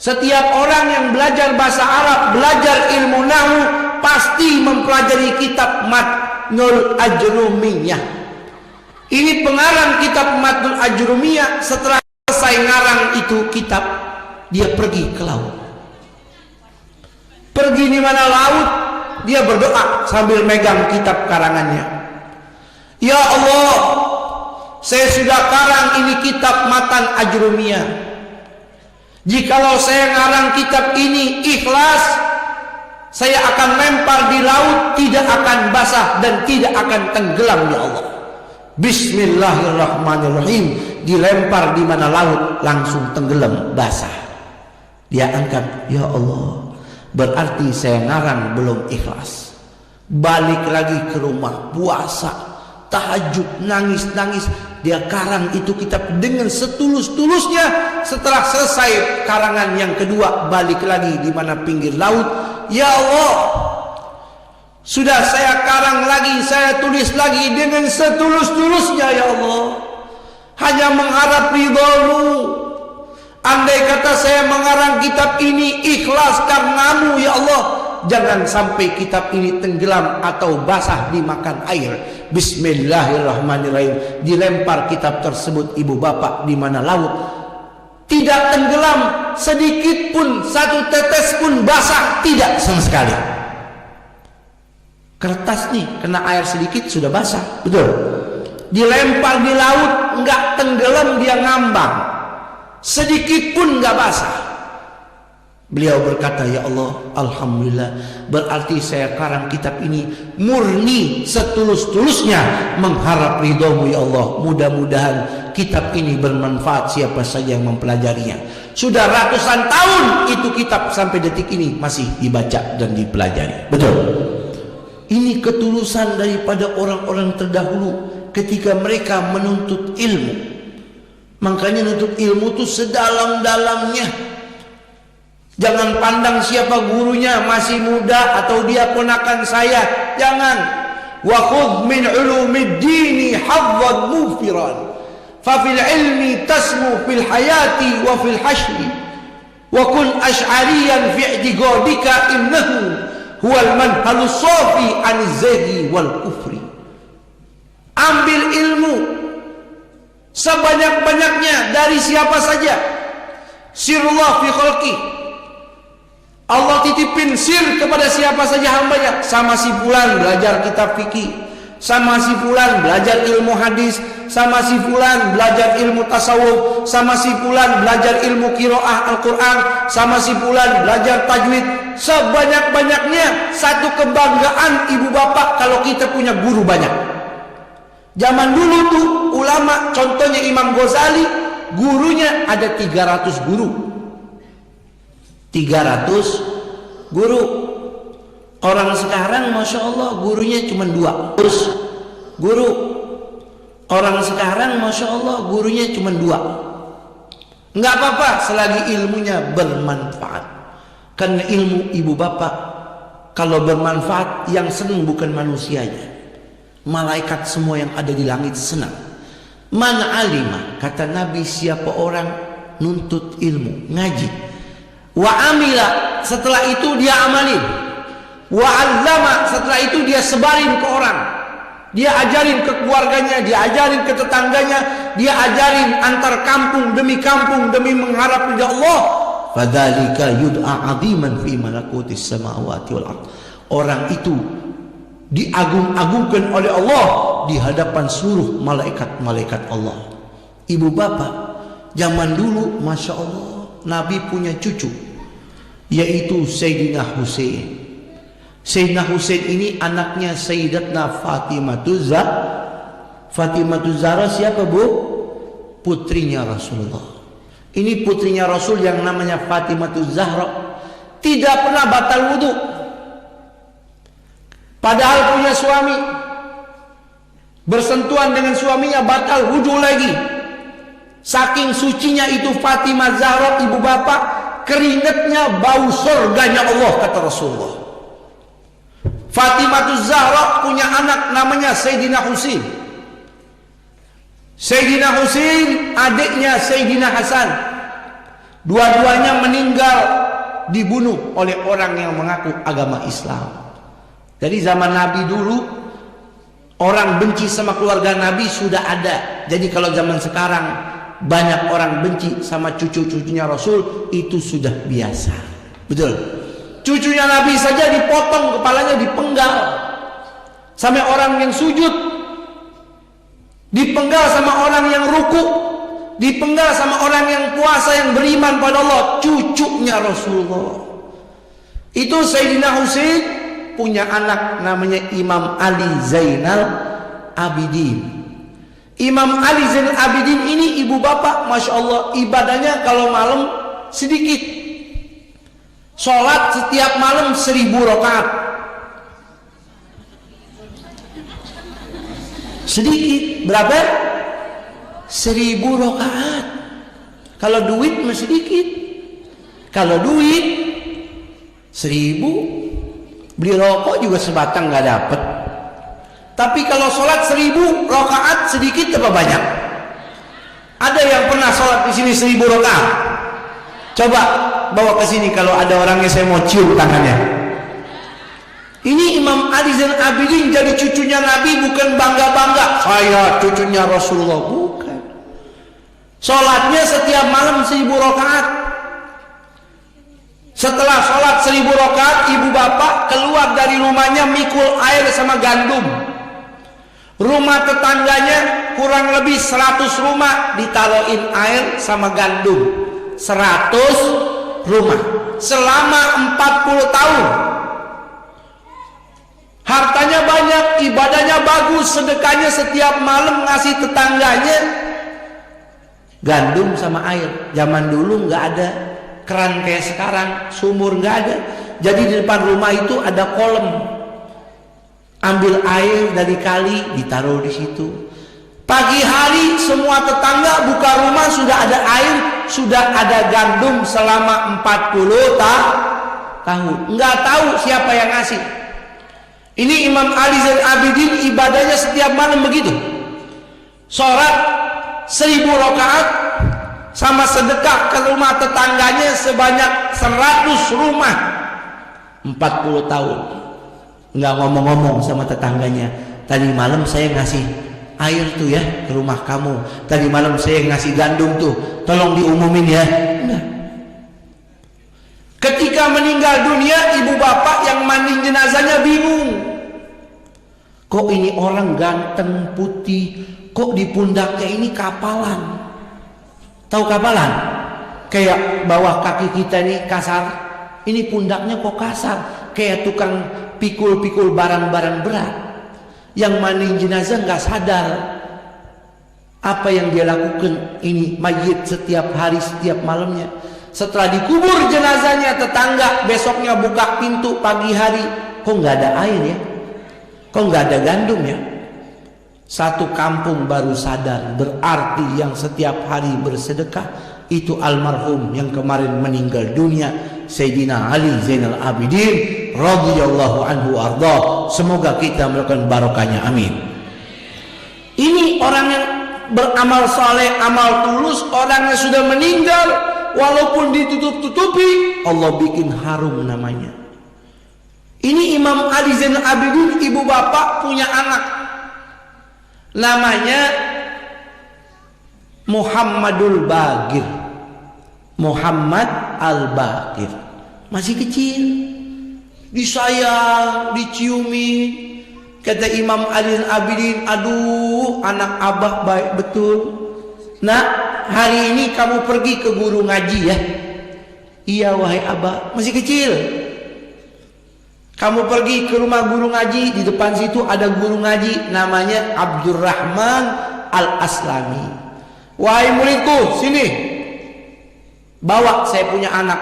Setiap orang yang belajar bahasa Arab, belajar ilmu nahwu, pasti mempelajari kitab Matnul Ajrumiyah. Ini pengarang kitab Matnul Ajrumiyah setelah selesai ngarang itu kitab, dia pergi ke laut. Pergi di mana laut, dia berdoa sambil megang kitab karangannya. Ya Allah, saya sudah karang ini kitab Matan Ajrumiyah. Jikalau saya ngarang kitab ini ikhlas, saya akan lempar di laut, tidak akan basah dan tidak akan tenggelam ya Allah. Bismillahirrahmanirrahim, dilempar di mana laut, langsung tenggelam, basah. Dia angkat, ya Allah, berarti saya ngarang belum ikhlas. Balik lagi ke rumah, puasa, tahajud, nangis, dia karang itu kitab dengan setulus-tulusnya. Setelah selesai karangan yang kedua, balik lagi di mana pinggir laut, ya Allah, sudah saya karang lagi, saya tulis lagi dengan setulus-tulusnya ya Allah, hanya mengharap ridho-Mu. Andai kata saya mengarang kitab ini ikhlas karenamu ya Allah, jangan sampai kitab ini tenggelam atau basah dimakan air. Bismillahirrahmanirrahim, dilempar kitab tersebut ibu bapak di mana laut, tidak tenggelam sedikit pun, satu tetes pun basah, tidak sama sekali. Kertas nih kena air sedikit sudah basah, betul. Dilempar di laut nggak tenggelam, dia ngambang, sedikit pun nggak basah. Beliau berkata, ya Allah, alhamdulillah, berarti saya karang kitab ini murni setulus-tulusnya mengharap ridho-Mu ya Allah. Mudah-mudahan kitab ini bermanfaat siapa saja yang mempelajarinya. Sudah ratusan tahun itu kitab sampai detik ini masih dibaca dan dipelajari. Betul. Ini ketulusan daripada orang-orang terdahulu ketika mereka menuntut ilmu. Makanya menuntut ilmu itu sedalam-dalamnya. Jangan pandang siapa gurunya, masih muda atau dia ponakan saya. Jangan. Wa khudh min ulumid dini hazzan mufiran. Fa fil ilmi tasmu fil hayati wa fil hashri. Wa kun ash'ariyan fi i'tiqadika innahu huwal manhalus safi anizzahi wal kufri. Ambil ilmu sebanyak-banyaknya dari siapa saja. Sirullah fi khalqi, Allah titipin sir kepada siapa saja hambanya. Sama si fulan belajar kitab fikih, sama si fulan belajar ilmu hadis, sama si fulan belajar ilmu tasawuf, sama si fulan belajar ilmu qiraah Al-Quran, sama si fulan belajar tajwid. Sebanyak-banyaknya, satu kebanggaan ibu bapak kalau kita punya guru banyak. Zaman dulu tuh ulama, contohnya Imam Ghazali, gurunya ada 300 guru. 300 guru. Orang sekarang Masya Allah gurunya cuma 2 guru. Orang sekarang Masya Allah gurunya cuma 2. Nggak apa-apa selagi ilmunya bermanfaat. Karena ilmu ibu bapak kalau bermanfaat, yang senang bukan manusianya, malaikat semua yang ada di langit senang. Man alima, kata Nabi, siapa orang nuntut ilmu, ngaji, wa amila, setelah itu dia amalin, wa allama, setelah itu dia sebarin ke orang, dia ajarin ke keluarganya, dia ajarin ke tetangganya, dia ajarin antar kampung demi mengharap ridha Allah, fadzalika yud'a 'aziman fi malakutis samawati wal ardh. Orang itu diagung-agungkan oleh Allah di hadapan seluruh malaikat-malaikat Allah. Ibu bapak, zaman dulu Masya Allah, Nabi punya cucu, yaitu Sayyidina Husain. Sayyidina Husain ini anaknya Sayyidatna Fatimah Zahra. Siapa bu? Putrinya Rasulullah. Ini putrinya Rasul yang namanya Fatimah Zahra, tidak pernah batal wudhu, padahal punya suami. Bersentuhan dengan suaminya batal wudhu lagi. Saking sucinya itu Fatimah Zahra, ibu bapak, keringatnya bau surganya Allah, kata Rasulullah. Fatimah Zahra punya anak namanya Sayyidina Husain. Sayyidina Husain adiknya Sayyidina Hasan. Dua-duanya meninggal dibunuh oleh orang yang mengaku agama Islam. Jadi zaman Nabi dulu orang benci sama keluarga Nabi sudah ada. Jadi kalau zaman sekarang banyak orang benci sama cucu-cucunya Rasul, itu sudah biasa. Betul. Cucunya Nabi saja dipotong kepalanya, dipenggal. Sampai orang yang sujud dipenggal, sama orang yang ruku dipenggal, sama orang yang puasa yang beriman pada Allah, cucunya Rasulullah. Itu Sayyidina Husain punya anak namanya Imam Ali Zainal Abidin. Imam Ali Zainal Abidin ini ibu bapak, Masya Allah, ibadahnya kalau malam sedikit. Sholat setiap malam 1000 rakaat. Sedikit. Berapa? 1000 rakaat. Kalau duit masih sedikit. Kalau duit 1000, beli rokok juga sebatang nggak dapet. Tapi kalau sholat 1000 rakaat sedikit apa banyak? Ada yang pernah sholat di sini 1000 rakaat? Coba bawa ke sini kalau ada orangnya, saya mau cium tangannya. Ini Imam Ali Zainal Abidin jadi cucunya Nabi, bukan bangga-bangga saya cucunya Rasulullah, bukan. Sholatnya setiap malam 1000 rakaat. Setelah sholat 1000 rakaat, ibu bapak keluar dari rumahnya mikul air sama gandum. Rumah tetangganya kurang lebih 100 rumah ditaruhin air sama gandum. 100 rumah selama 40 tahun. Hartanya banyak, ibadahnya bagus, sedekahnya setiap malam ngasih tetangganya gandum sama air. Zaman dulu nggak ada keran kayak sekarang, sumur nggak ada. Jadi di depan rumah itu ada kolam, ambil air dari kali ditaruh di situ. Pagi hari semua tetangga buka rumah sudah ada air, sudah ada gandum selama 40 tahun. Nggak tahu siapa yang ngasih. Ini Imam Ali Zainal Abidin ibadahnya setiap malam begitu. Sholat 1000 rakaat sama sedekah ke rumah tetangganya sebanyak 100 rumah. 40 tahun. Nggak ngomong-ngomong sama tetangganya, tadi malam saya ngasih air tuh ya ke rumah kamu, tadi malam saya ngasih gandum tuh, tolong diumumin ya. Enggak. Ketika meninggal dunia, ibu bapak yang mandi jenazahnya bingung. Kok ini orang ganteng putih, kok di pundaknya ini kapalan? Tahu kapalan? Kayak bawah kaki kita ini kasar. Ini pundaknya kok kasar, kayak tukang pikul-pikul barang-barang berat. Yang mandi jenazah nggak sadar apa yang dia lakukan. Ini mayit setiap hari, setiap malamnya. Setelah dikubur jenazahnya, tetangga besoknya buka pintu pagi hari, kok nggak ada air ya, kok nggak ada gandum ya. Satu kampung baru sadar, berarti yang setiap hari bersedekah itu almarhum yang kemarin meninggal dunia, Sayyidina Ali Zainal Abidin radhiyallahu anhu arda. Semoga kita melakukan barokahnya, amin. Ini orang yang beramal soleh, amal tulus, orangnya sudah meninggal, walaupun ditutup-tutupi, Allah bikin harum namanya. Ini Imam Ali Zainal Abidin, ibu bapak punya anak, namanya Muhammadul Bagir, Muhammad Al-Bagir. Masih kecil, disayang, diciumi. Kata Imam Ali Zainal Abidin, aduh anak abah baik betul. Nak, hari ini kamu pergi ke guru ngaji ya. Iya wahai abah, masih kecil. Kamu pergi ke rumah guru ngaji, di depan situ ada guru ngaji namanya Abdurrahman Al-Aslami. Wahai muridku, sini. Bawa saya punya anak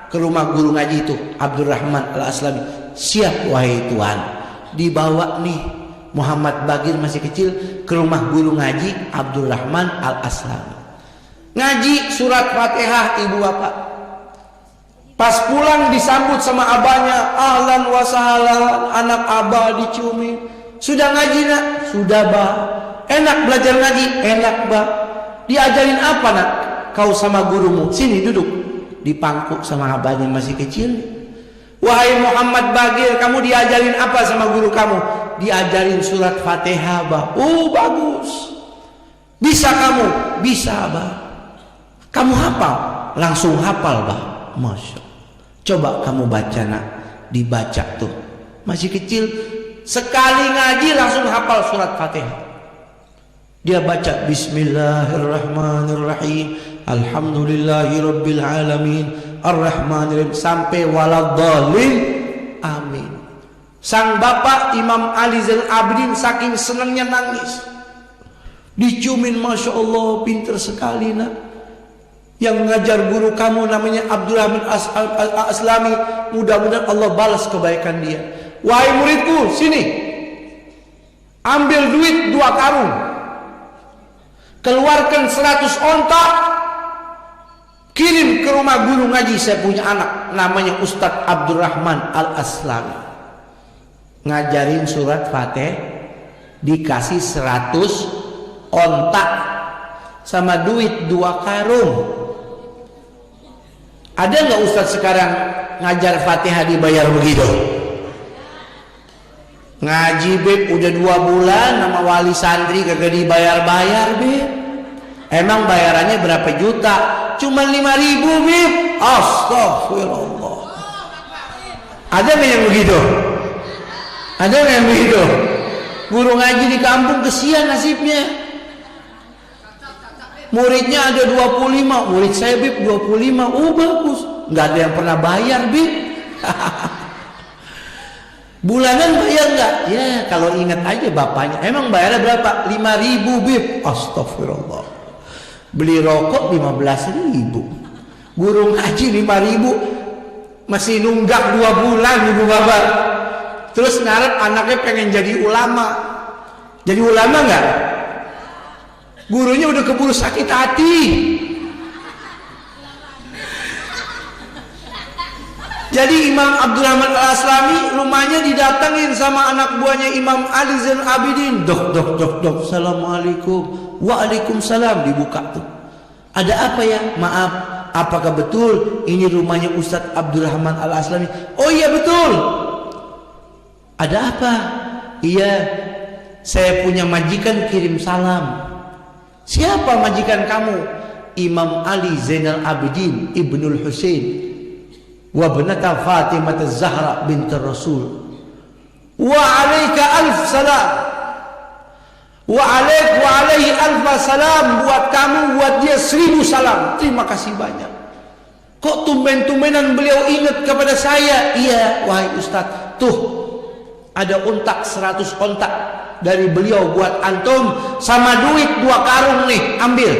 ke rumah guru ngaji itu, Abdurrahman Al-Aslami. Siap wahai Tuhan. Dibawa nih Muhammad Bagir masih kecil ke rumah guru ngaji Abdurrahman Al-Aslami. Ngaji surat Fatihah ibu bapak. Pas pulang disambut sama abahnya, ahlan wa sahlan, anak abah diciumi. Sudah ngaji nak? Sudah bah. Enak belajar ngaji? Enak bah. Diajarin apa nak? Kau sama gurumu. Sini duduk. Dipangku sama abahnya masih kecil. Wahai Muhammad Bagir, kamu diajarin apa sama guru kamu? Diajarin surat Fatihah bah. Oh bagus. Bisa kamu? Bisa bah. Kamu hafal? Langsung hafal bah. Masya Allah. Coba kamu baca nak. Dibaca tuh. Masih kecil. Sekali ngaji langsung hafal surat Fatihah. Dia baca Bismillahirrahmanirrahim. Alhamdulillahirabbil alamin. Ar-Rahmanir-Rahim sampai waladhdallin. Amin. Sang bapak Imam Ali Zainal Abidin saking senangnya nangis. Diciumin, masya Allah, pinter sekali nak. Yang ngajar guru kamu namanya Abdurrahman Al-Aslami. Mudah-mudahan Allah balas kebaikan dia. Wahai muridku, sini. Ambil duit 2 karung. Keluarkan 100 onta. Kirim ke rumah guru ngaji, saya punya anak namanya Ustadz Abdurrahman Al-Aslami. Ngajarin surat Fatihah, dikasih 100 ontak sama duit 2 karung. Ada nggak Ustadz sekarang ngajar Fatihah dibayar begitu? Ngaji beb udah 2 bulan nama wali santri kagak dibayar-bayar beb. Emang bayarannya berapa juta? Cuma 5.000 bib. Astagfirullah. Ada nggak yang begitu? Ada nggak yang begitu? Guru ngaji di kampung kesian nasibnya. Muridnya ada 25, murid saya bib 25. Oh bagus. Nggak ada yang pernah bayar bib. Bulanan bayar nggak? Ya kalau ingat aja bapaknya. Emang bayarnya berapa? 5.000 bib. Astagfirullah. Beli rokok 15.000. Guru ngaji 5.000. Masih nunggak 2 bulan ibu bapak. Terus ngarep anaknya pengen jadi ulama. Jadi ulama nggak? Gurunya udah keburu sakit hati. Jadi Imam Abdurrahman Al-Aslami rumahnya didatangin sama anak buahnya Imam Ali Zainal Abidin. Dok. Assalamualaikum. Waalaikumsalam. Dibuka tuh. Ada apa ya? Maaf. Apakah betul ini rumahnya Ustadz Abdurrahman Al-Aslami? Oh iya betul. Ada apa? Iya. Saya punya majikan kirim salam. Siapa majikan kamu? Imam Ali Zainal Abidin Ibnul Husain wa binata Fatimah Az-Zahra bint Rasul. Wa alaika alf salam. Wa alaihi alf salam. Buat kamu, buat dia 1000 salam. Terima kasih banyak. Kok tumben-tumbenan beliau ingat kepada saya? Iya wahai Ustadz. Tuh ada ontak 100 ontak dari beliau buat antum. Sama duit 2 karung nih. Ambil.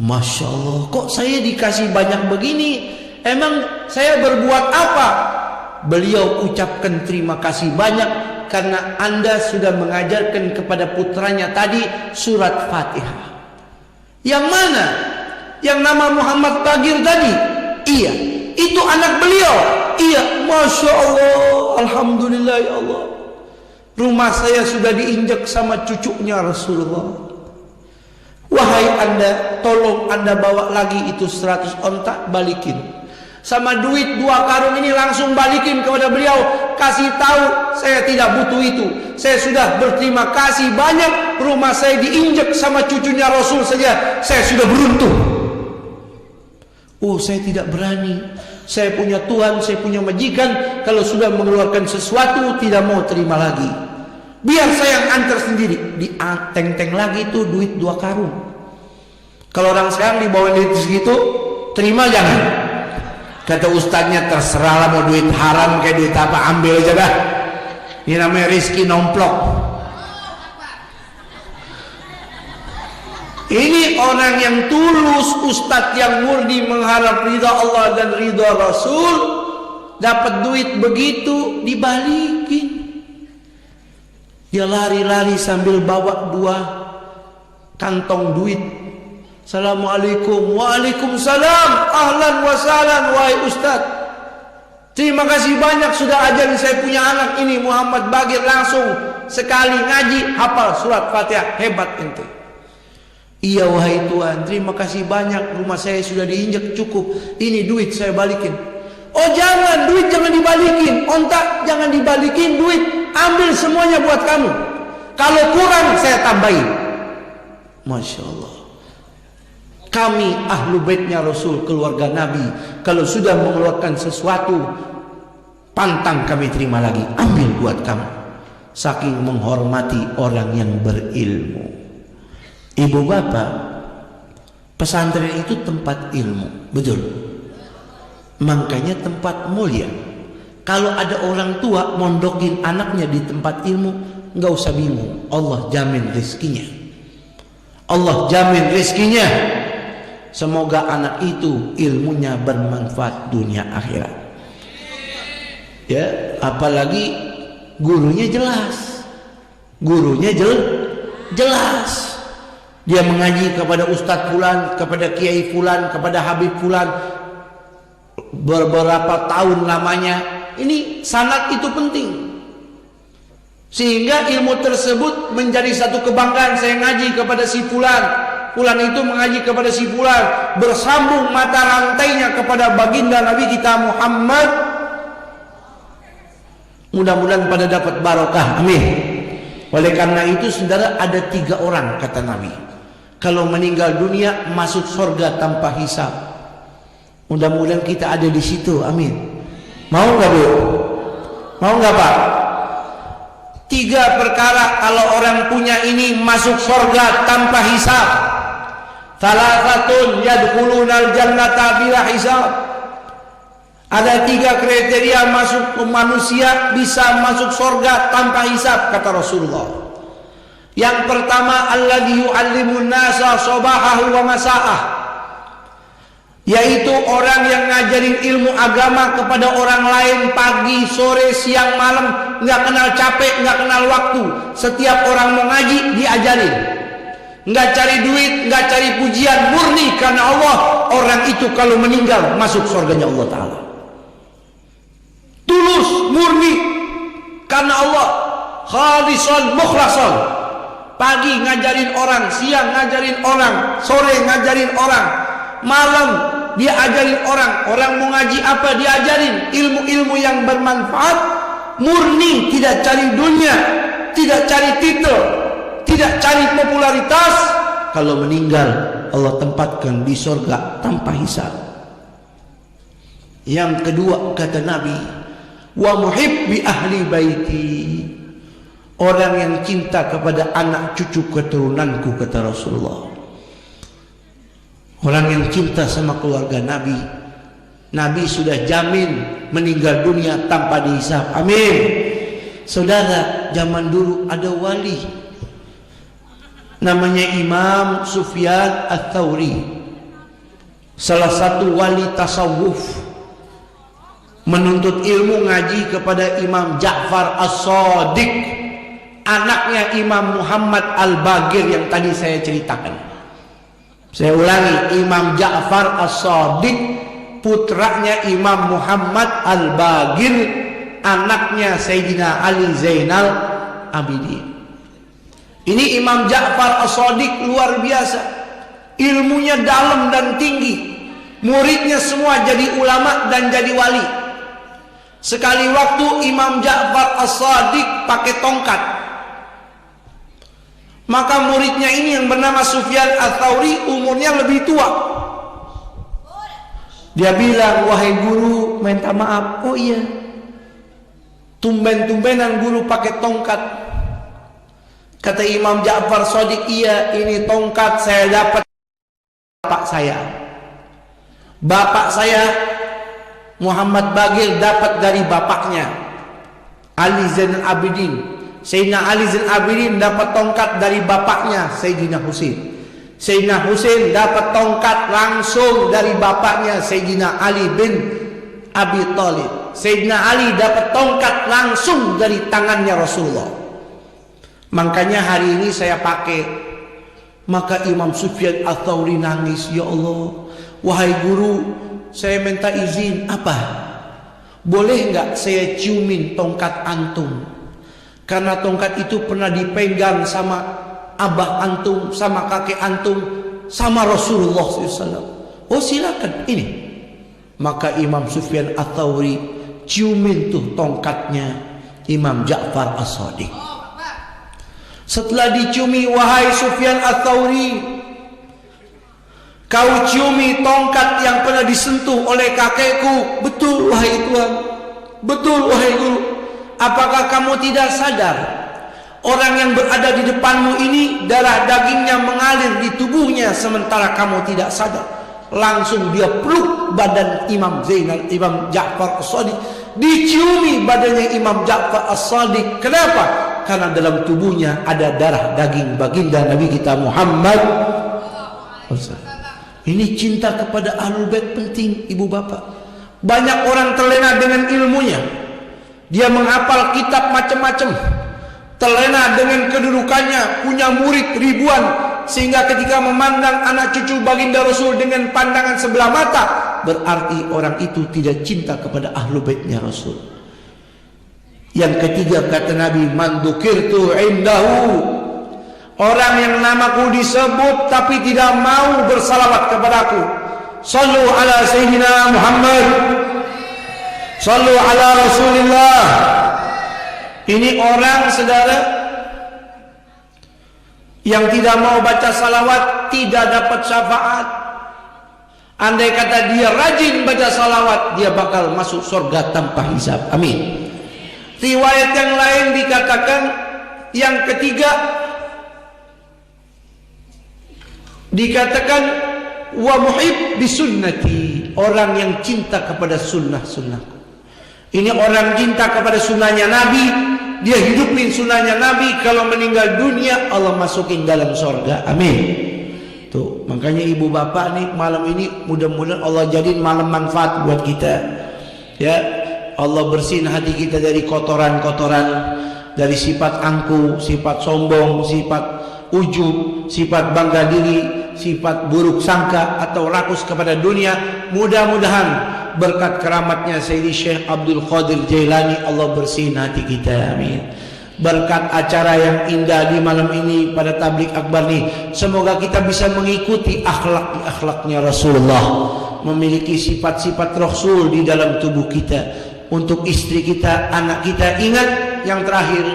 Masya Allah. Kok saya dikasih banyak begini? Emang saya berbuat apa? Beliau ucapkan terima kasih banyak karena Anda sudah mengajarkan kepada putranya tadi surat Fatihah. Yang mana? Yang nama Muhammad Bagir tadi? Iya. Itu anak beliau? Iya. Masya Allah. Alhamdulillah ya Allah. Rumah saya sudah diinjak sama cucunya Rasulullah. Wahai Anda, tolong Anda bawa lagi itu 100 onta, balikin. Sama duit 2 karung ini langsung balikin kepada beliau. Kasih tahu saya tidak butuh itu. Saya sudah berterima kasih banyak. Rumah saya diinjek sama cucunya Rasul saja, saya sudah beruntung. Oh, saya tidak berani. Saya punya Tuhan, saya punya majikan. Kalau sudah mengeluarkan sesuatu tidak mau terima lagi. Biar saya yang antar sendiri. Diteng-teng lagi tuh duit 2 karung. Kalau orang sekarang dibawa duit segitu, terima jangan? Kata ustadznya, terserahlah mau duit haram kayak duit apa, ambil aja dah. Ini namanya rezeki nomplok. Ini orang yang tulus, ustadz yang murni mengharap ridha Allah dan ridha Rasul, dapat duit begitu dibalikin. Dia lari-lari sambil bawa 2 kantong duit. Assalamualaikum. Waalaikumsalam. Ahlan wa sahlan wahai ustadz. Terima kasih banyak sudah ajarin saya punya anak ini Muhammad Bagir, langsung sekali ngaji hafal surat Fatihah. Hebat ente. Iya wahai Tuhan, terima kasih banyak, rumah saya sudah diinjak cukup. Ini duit saya balikin. Oh jangan, duit jangan dibalikin. Ontak jangan dibalikin, duit ambil semuanya buat kamu. Kalau kurang saya tambahin. Masya Allah. Kami ahlu baitnya Rasul, keluarga Nabi, kalau sudah mengeluarkan sesuatu, pantang kami terima lagi, ambil buat kamu. Saking menghormati orang yang berilmu. Ibu bapak, pesantren itu tempat ilmu, betul? Makanya tempat mulia. Kalau ada orang tua mondokin anaknya di tempat ilmu, nggak usah bingung, Allah jamin rezekinya. Allah jamin rezekinya. Semoga anak itu ilmunya bermanfaat dunia akhirat. Ya, apalagi gurunya jelas. Gurunya jelas. Dia mengaji kepada Ustadz Fulan, kepada Kiai Fulan, kepada Habib Fulan beberapa tahun lamanya. Ini sanad itu penting. Sehingga ilmu tersebut menjadi satu kebanggaan. Saya ngaji kepada si Fulan, Fulan itu mengaji kepada si Fulan, bersambung mata rantainya kepada baginda Nabi kita Muhammad. Mudah-mudahan pada dapat barokah, amin. Oleh karena itu saudara, ada 3 orang kata Nabi, kalau meninggal dunia masuk surga tanpa hisab. Mudah-mudahan kita ada di situ, amin. Mau nggak Bu? Mau nggak Pak? 3 perkara kalau orang punya ini masuk surga tanpa hisab. Thalathatun yadkhulunal jannata bila hisab. Ada 3 kriteria masuk manusia bisa masuk surga tanpa hisab kata Rasulullah. Yang pertama, alladzi yu'allimun nasa sabahahu wa masa'ah, yaitu orang yang ngajarin ilmu agama kepada orang lain pagi, sore, siang, malam, nggak kenal capek, nggak kenal waktu. Setiap orang mau ngaji diajarin, nggak cari duit, nggak cari pujian, murni karena Allah. Orang itu kalau meninggal masuk surganya Allah Ta'ala. Tulus, murni karena Allah, khalisan, mukhlasan. Pagi ngajarin orang, siang ngajarin orang, sore ngajarin orang, malam dia ajarin orang. Orang mau ngaji apa diajarin, ilmu-ilmu yang bermanfaat, murni, tidak cari dunia, tidak cari titel, tidak cari popularitas. Kalau meninggal Allah tempatkan di surga tanpa hisab. Yang kedua kata Nabi, wa muhibbi ahli baiti, orang yang cinta kepada anak cucu keturunanku kata Rasulullah. Orang yang cinta sama keluarga Nabi, Nabi sudah jamin meninggal dunia tanpa dihisab, amin. Saudara, zaman dulu ada wali namanya Imam Sufyan Ats-Tsauri, salah satu wali tasawuf, menuntut ilmu ngaji kepada Imam Ja'far As-Shadiq, anaknya Imam Muhammad Al-Bagir yang tadi saya ceritakan. Saya ulangi, Imam Ja'far As-Shadiq, putranya Imam Muhammad Al-Bagir, anaknya Sayyidina Ali Zainal Abidin. Ini Imam Ja'far As-Shadiq luar biasa. ilmunya dalam dan tinggi, muridnya semua jadi ulama dan jadi wali. Sekali waktu Imam Ja'far As-Shadiq pakai tongkat, maka muridnya ini yang bernama Sufyan Ats-Tsauri umurnya lebih tua. Dia bilang, wahai guru, minta maaf. Oh iya, tumben-tumbenan guru pakai tongkat. Kata Imam Ja'far Shadiq, iya, ini tongkat saya dapat bapak saya. Bapak saya Muhammad Bagir dapat dari bapaknya Ali Zainal Abidin. Sayyidina Ali Zainal Abidin dapat tongkat dari bapaknya Sayyidina Husain. Sayyidina Husain dapat tongkat langsung dari bapaknya Sayyidina Ali bin Abi Thalib. Sayyidina Ali dapat tongkat langsung dari tangannya Rasulullah. Makanya hari ini saya pakai. Maka Imam Sufyan Ats-Tsauri nangis, ya Allah, wahai guru, saya minta izin. Apa? Boleh enggak saya ciumin tongkat antum? Karena tongkat itu pernah dipegang sama abah antum, sama kakek antum, sama Rasulullah SAW. Oh silakan, ini. Maka Imam Sufyan Ats-Tsauri ciumin tuh tongkatnya Imam Ja'far As-Shadiq. Setelah diciumi, wahai Sufyan Ats-Tsauri, kau ciumi tongkat yang pernah disentuh oleh kakekku. Betul wahai Tuhan, betul wahai guru. Apakah kamu tidak sadar orang yang berada di depanmu ini darah dagingnya mengalir di tubuhnya sementara kamu tidak sadar? Langsung dia peluk badan Imam Ja'far As-Shadiq. Diciumi badannya Imam Ja'far As-Shadiq. Kenapa? Karena dalam tubuhnya ada darah daging baginda Nabi kita Muhammad. Ini cinta kepada Ahlul Bait penting, ibu bapak. Banyak orang terlena dengan ilmunya. Dia menghafal kitab macam-macam, terlena dengan kedudukannya, punya murid ribuan, sehingga ketika memandang anak cucu baginda Rasul dengan pandangan sebelah mata, berarti orang itu tidak cinta kepada Ahlul Baitnya Rasul. Yang ketiga kata Nabi, man dzukirtu indahu, orang yang namaku disebut tapi tidak mau bersalawat kepadaku. Sallu ala Sayyidina Muhammad, sallu ala Rasulillah. Ini orang, saudara, yang tidak mau baca salawat tidak dapat syafaat. Andai kata dia rajin baca salawat, dia bakal masuk surga tanpa hisab. Amin. Riwayat yang lain dikatakan, yang ketiga dikatakan wa muhib bisunnati, orang yang cinta kepada sunnah-sunnahku. Ini orang cinta kepada sunnahnya Nabi, dia hidupin sunnahnya Nabi. Kalau meninggal dunia Allah masukin dalam surga. Amin. Tuh, makanya ibu bapak nih malam ini mudah-mudahan Allah jadiin malam manfaat buat kita. Ya, Allah bersihin hati kita dari kotoran-kotoran, dari sifat angku, sifat sombong, sifat ujub, sifat bangga diri, sifat buruk sangka atau rakus kepada dunia. Mudah-mudahan berkat keramatnya Sayyidi Syekh Abdul Qadir Jailani Allah bersihin hati kita. Amin. Berkat acara yang indah di malam ini pada tablik akbar nih, semoga kita bisa mengikuti akhlaknya Rasulullah, memiliki sifat-sifat Rasul di dalam tubuh kita. Untuk istri kita, anak kita, ingat yang terakhir,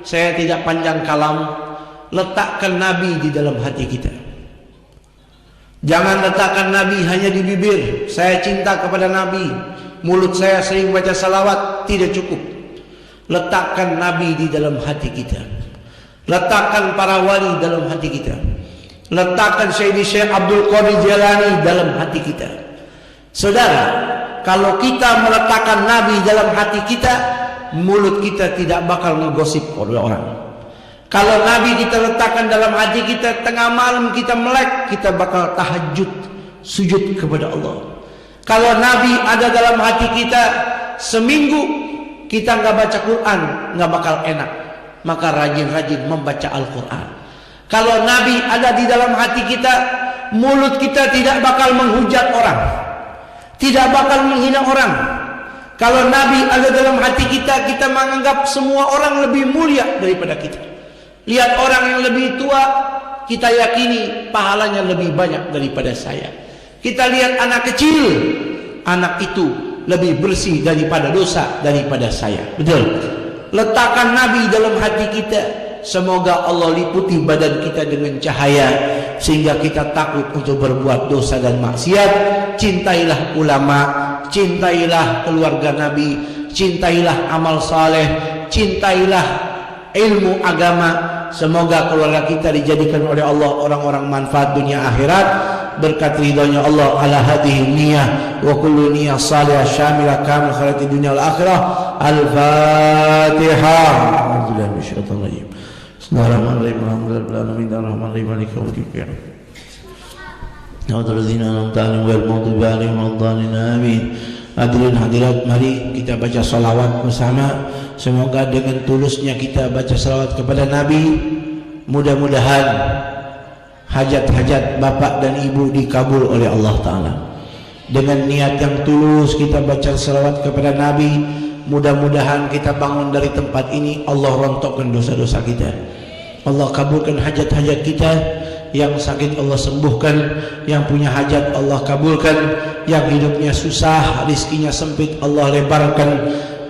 saya tidak panjang kalam, letakkan Nabi di dalam hati kita. Jangan letakkan Nabi hanya di bibir, saya cinta kepada Nabi, mulut saya sering baca salawat, tidak cukup. Letakkan Nabi di dalam hati kita. Letakkan para wali dalam hati kita. Letakkan Sayyidi Syekh Abdul Qadir Jailani dalam hati kita. Saudara, kalau kita meletakkan Nabi dalam hati kita, mulut kita tidak bakal ngegosip oleh orang. Kalau Nabi kita letakkan dalam hati kita, tengah malam kita melek, kita bakal tahajud, sujud kepada Allah. Kalau Nabi ada dalam hati kita, seminggu kita nggak baca Quran, nggak bakal enak. Maka rajin-rajin membaca Al-Quran. Kalau Nabi ada di dalam hati kita, mulut kita tidak bakal menghujat orang, tidak bakal menghina orang. Kalau Nabi ada dalam hati kita, kita menganggap semua orang lebih mulia daripada kita. Lihat orang yang lebih tua, kita yakini pahalanya lebih banyak daripada saya. Kita lihat anak kecil, anak itu lebih bersih daripada dosa daripada saya. Betul. Letakkan Nabi dalam hati kita. Semoga Allah liputi badan kita dengan cahaya sehingga kita takut untuk berbuat dosa dan maksiat. Cintailah ulama, cintailah keluarga Nabi, cintailah amal saleh, cintailah ilmu agama. Semoga keluarga kita dijadikan oleh Allah orang-orang manfaat dunia akhirat berkat ridhonya Allah. Ala hadhihi niyyah wa kullu niyyah salihah syamilah kamil khairati dunya wal akhirah. Al-Fatihah. A'udzubillahi minasyaitonir rajim. Bismillahirrahmanirrahim. Alhamdulillahirabbil alamin maliki yaumiddin. Alhamdulillahirabbil alamin amin. Hadirin hadirat, mari kita baca salawat bersama. Semoga dengan tulusnya kita baca salawat kepada Nabi, mudah-mudahan hajat-hajat bapak dan ibu dikabul oleh Allah Ta'ala. Dengan niat yang tulus kita baca salawat kepada Nabi, mudah-mudahan kita bangun dari tempat ini, Allah rontokkan dosa-dosa kita, Allah kabulkan hajat-hajat kita. Yang sakit Allah sembuhkan, yang punya hajat Allah kabulkan, yang hidupnya susah, rizkinya sempit Allah lebarkan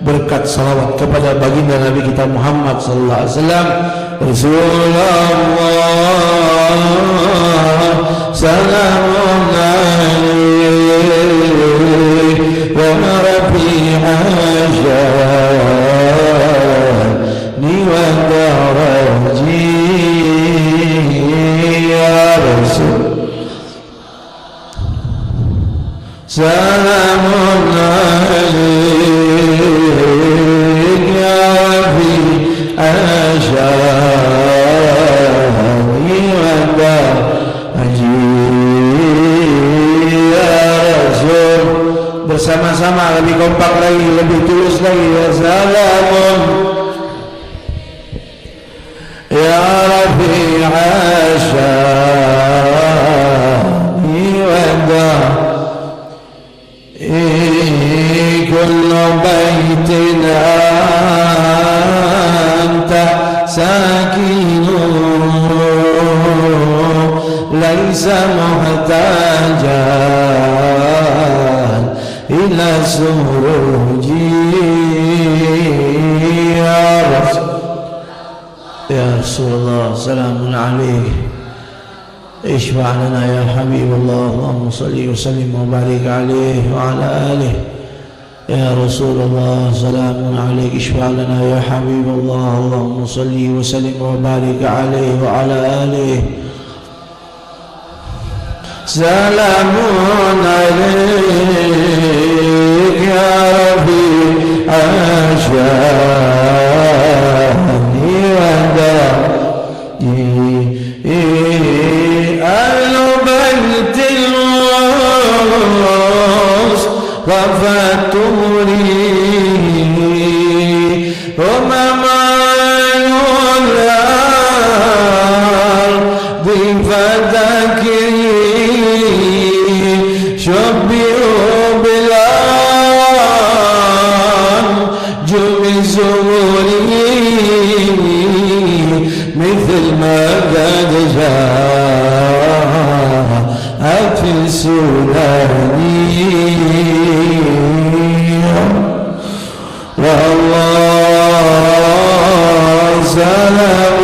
berkat salawat kepada baginda Nabi kita Muhammad sallallahu alaihi wasallam. Rasulullah salamun alaihi wa rafi'a syani wa daraji salamun alaik ya Rabbi asyani wa daraji ya Rasul. Bersama-sama lebih kompak lagi, lebih tulus lagi. Salamun ya Rabbi asyani wa daraji كل بيت أنت ساكنه ليس محتاجا إلى سروج يا رسول الله سلام عليك اشفع لنا يا حبيب الله اللهم صل وسلم وبارك عليه وعلى آله يا رسول الله سلام عليك اشفع لنا يا حبيب الله اللهم صل وسلم وبارك عليه وعلى آله سلام عليك يا ربي أشاني وداني أهل بيت وفتوري وممان الأرض فذكري شبهوا بالأنجم زوري مثل ما قد جاء في السوداني والله سلام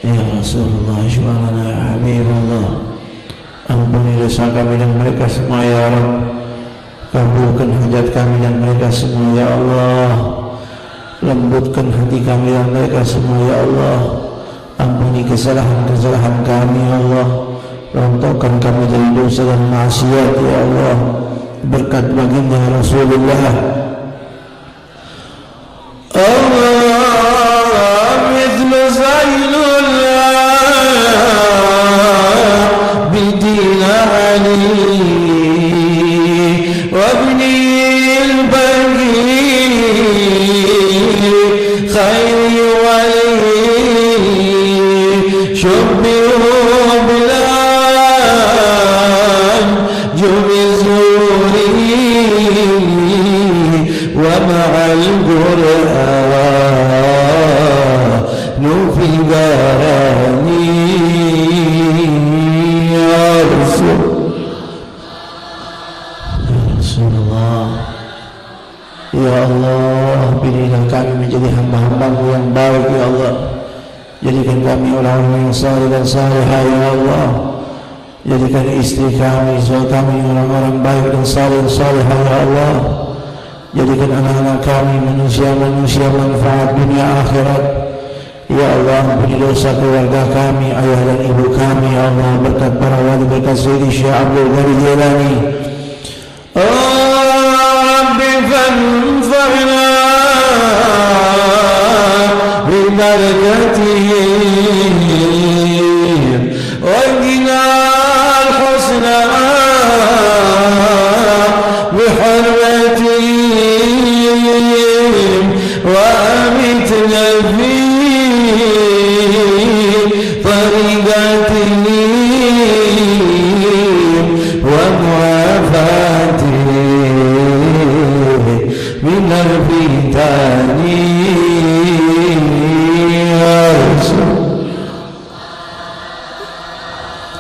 ya Rasulullah syukurana ya Habibullah. Ampuni dosa kami dan mereka semua ya Allah, kabulkan hajat kami dan mereka semua ya Allah, lembutkan hati kami dan mereka semua ya Allah, ampuni kesalahan-kesalahan kami ya Allah, rontokkan kami dari dosa dan maksiat ya Allah, berkat baginda Rasulullah. Allah mithlu Zainullah bidina Ali wa ibnil Bagi khayri wali syubbihu bilan jumizuri wa ma'al Qur'an nufi garani hamba-Mu yang baik ya Allah. Jadikan kami orang-orang yang saleh dan salihah ya Allah. Jadikan istri kami, suami kami orang-orang baik dan saleh dan salihah ya Allah. Jadikan anak-anak kami manusia-manusia manfaat dunia akhirat. Ya Allah, ampuni dosa keluarga kami, ayah dan ibu kami ya Allah, berkat para wali, berkat Sayyidi Syekh Abdul Qadir Jailani. Rabbi fanfa'na bi barakatihim wa qina al-husna bi hurmatihim wa amitna fi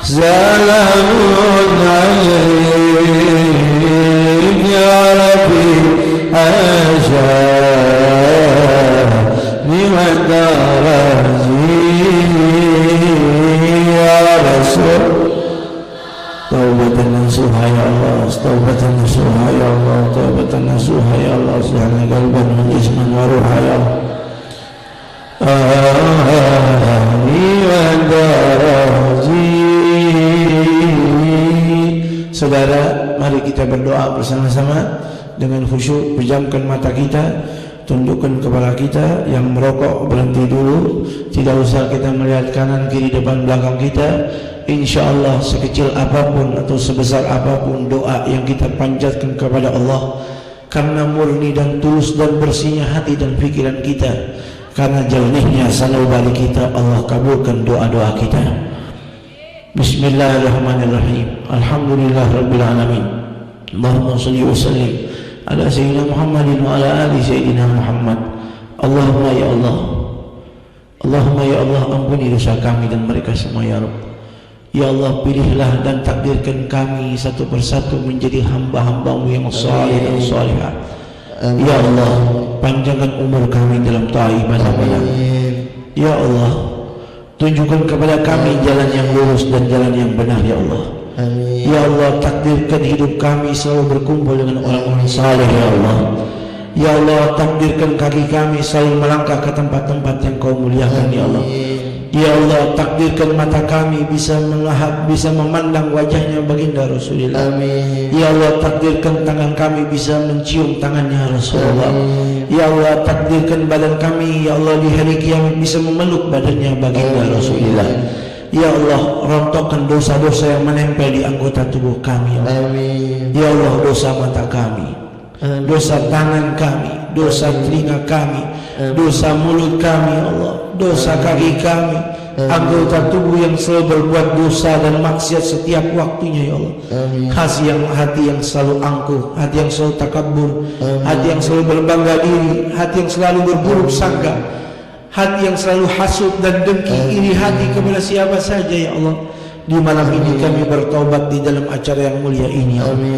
Salamun alaik ya Rabbi asyani wa daraji ya Rasul. Taubatan nasuha ya Allah, taubatan nasuha ya Allah, taubatan nasuha ya Allah, sehingga qalban wa jisman wa ruha ya Allah. Saudara, mari kita berdoa bersama-sama dengan khusyuk. Pejamkan mata kita, tundukkan kepala kita. Yang merokok berhenti dulu, tidak usah kita melihat kanan kiri depan belakang kita. InsyaAllah sekecil apapun atau sebesar apapun doa yang kita panjatkan kepada Allah, karena murni dan tulus dan bersihnya hati dan pikiran kita, karena jernihnya sanubari kita, Allah kabulkan doa-doa kita. Bismillahirrahmanirrahim. Alhamdulillah Rabbil Alamin. Allahumma salli wa sallim ala Sayyidina Muhammadin wa ala ali Sayyidina Muhammad. Allahumma ya Allah, Allahumma ya Allah, ampuni dosa kami dan mereka semua ya Rabb. Ya Allah, pilihlah dan takdirkan kami satu persatu menjadi hamba-hamba-Mu yang saleh dan salihah. Ya Allah, panjangkan umur kami dalam taat ibadah. Ya Allah, tunjukkan kepada kami jalan yang lurus dan jalan yang benar ya Allah. Amin. Ya Allah, takdirkan hidup kami selalu berkumpul dengan orang-orang saleh ya Allah. Ya Allah, takdirkan kaki kami selalu melangkah ke tempat-tempat yang Kau muliakan ya Allah. Ya Allah, takdirkan mata kami bisa melahap, bisa memandang wajahnya baginda Rasulullah. Amin. Ya Allah, takdirkan tangan kami bisa mencium tangannya Rasulullah. Amin. Ya Allah, takdirkan badan kami ya Allah di hari kiamat bisa memeluk badannya baginda Rasulullah. Ya Allah, rontokkan dosa-dosa yang menempel di anggota tubuh kami ya Allah. Amin. Ya Allah, dosa mata kami, dosa tangan kami, dosa telinga kami, dosa mulut kami ya Allah, dosa kaki kami, anggota tubuh yang selalu berbuat dosa dan maksiat setiap waktunya ya Allah. Hati yang selalu angkuh, hati yang selalu takabur, hati yang selalu berbangga diri, hati yang selalu berburuk sangka, hati yang selalu hasud dan dengki, iri hati kepada siapa saja ya Allah. Di malam ini kami bertaubat di dalam acara yang mulia ini ya Allah.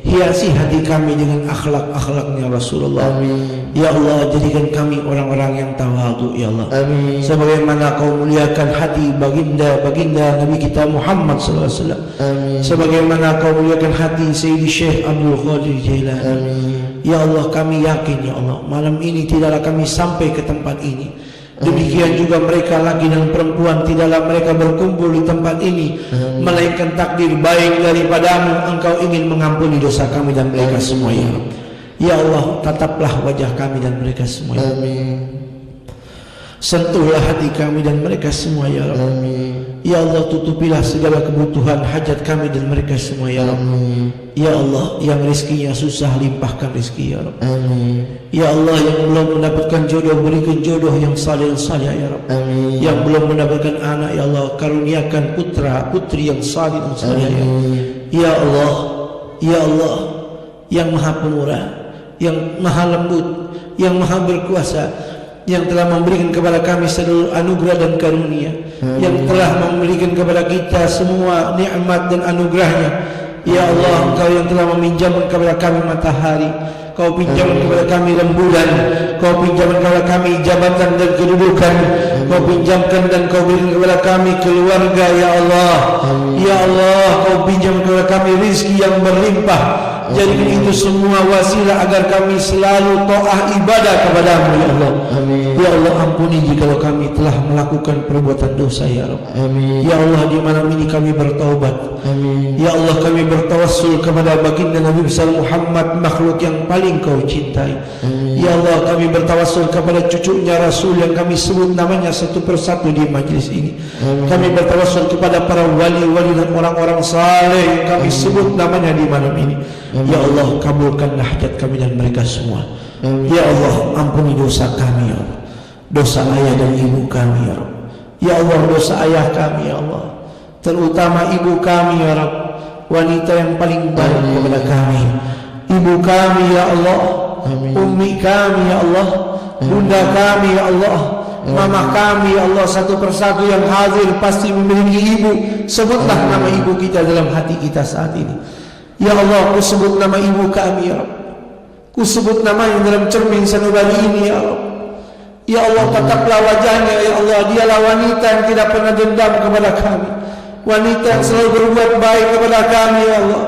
Hiasi hati kami dengan akhlak-akhlaknya Rasulullah. Amin. Ya Allah, jadikan kami orang-orang yang tawadhu ya Allah. Amin. Sebagaimana Kau muliakan hati baginda Nabi kita Muhammad sallallahu alaihi wasallam. Amin. Sebagaimana Kau muliakan hati Sayyidi Syekh Abdul Qadir Jailani. Amin. Ya Allah, kami yakin ya Allah, malam ini tidaklah kami sampai ke tempat ini. Demikian juga mereka laki dan perempuan, tidaklah mereka berkumpul di tempat ini melainkan takdir baik daripada-Mu. Engkau ingin mengampuni dosa kami dan mereka semua ya Allah. Ya Allah, tataplah wajah kami dan mereka semua ya Allah. Sentuhlah hati kami dan mereka semua ya Allah. Ya Allah, tutupilah segala kebutuhan hajat kami dan mereka semua ya Allah. Ya Allah, yang rezekinya susah limpahkan rezeki ya Allah. Ya Allah, yang belum mendapatkan jodoh berikan jodoh yang saleh dan salihah ya Allah. Yang belum mendapatkan anak ya Allah, karuniakan putra putri yang saleh dan salihah ya Allah. Ya Allah, ya Allah, yang Maha Pemurah, yang Maha Lembut, yang Maha Berkuasa, yang telah memberikan kepada kami seluruh anugerah dan karunia, yang telah memberikan kepada kita semua nikmat dan anugerahnya. Ya Allah, Engkau yang telah meminjamkan kepada kami matahari, Kau pinjamkan kepada kami rembulan, Kau pinjamkan kepada kami jabatan dan kedudukan, Kau pinjamkan dan Kau berikan kepada kami keluarga ya Allah. Ya Allah, Kau pinjamkan kepada kami rizki yang berlimpah. Jadikan itu semua wasilah agar kami selalu taat ibadah kepadamu ya Allah. Ya Allah, ampuni jikalau kami telah melakukan perbuatan dosa ya Rabb. Ya Allah, di malam ini kami bertaubat. Ya Allah, kami bertawassul kepada baginda Nabi besar Muhammad, makhluk yang paling Kau cintai. Ya Allah, kami bertawassul kepada cucunya Rasul yang kami sebut namanya satu persatu di majlis ini. Kami bertawassul kepada para wali-wali dan orang-orang saleh yang kami sebut namanya di malam ini. Ya Allah, kabulkanlah hajat kami dan mereka semua. Ya Allah, ampuni dosa kami ya Allah, dosa ayah dan ibu kami ya Allah. Ya Allah, dosa ayah kami ya Allah, terutama ibu kami ya Rabb, wanita yang paling baik kepada kami. Ibu kami ya Allah, ummi kami ya Allah, bunda kami ya Allah, mama kami ya Allah, satu persatu yang hadir pasti memiliki ibu. Sebutlah nama ibu kita dalam hati kita saat ini. Ya Allah, Ku sebut nama ibu kami ya Rabb, Ku sebut namanya dalam cermin sanubari ini ya Rabb. Ya Allah, tataplah wajahnya ya Allah. Dialah wanita yang tidak pernah dendam kepada kami, wanita yang selalu berbuat baik kepada kami ya Allah.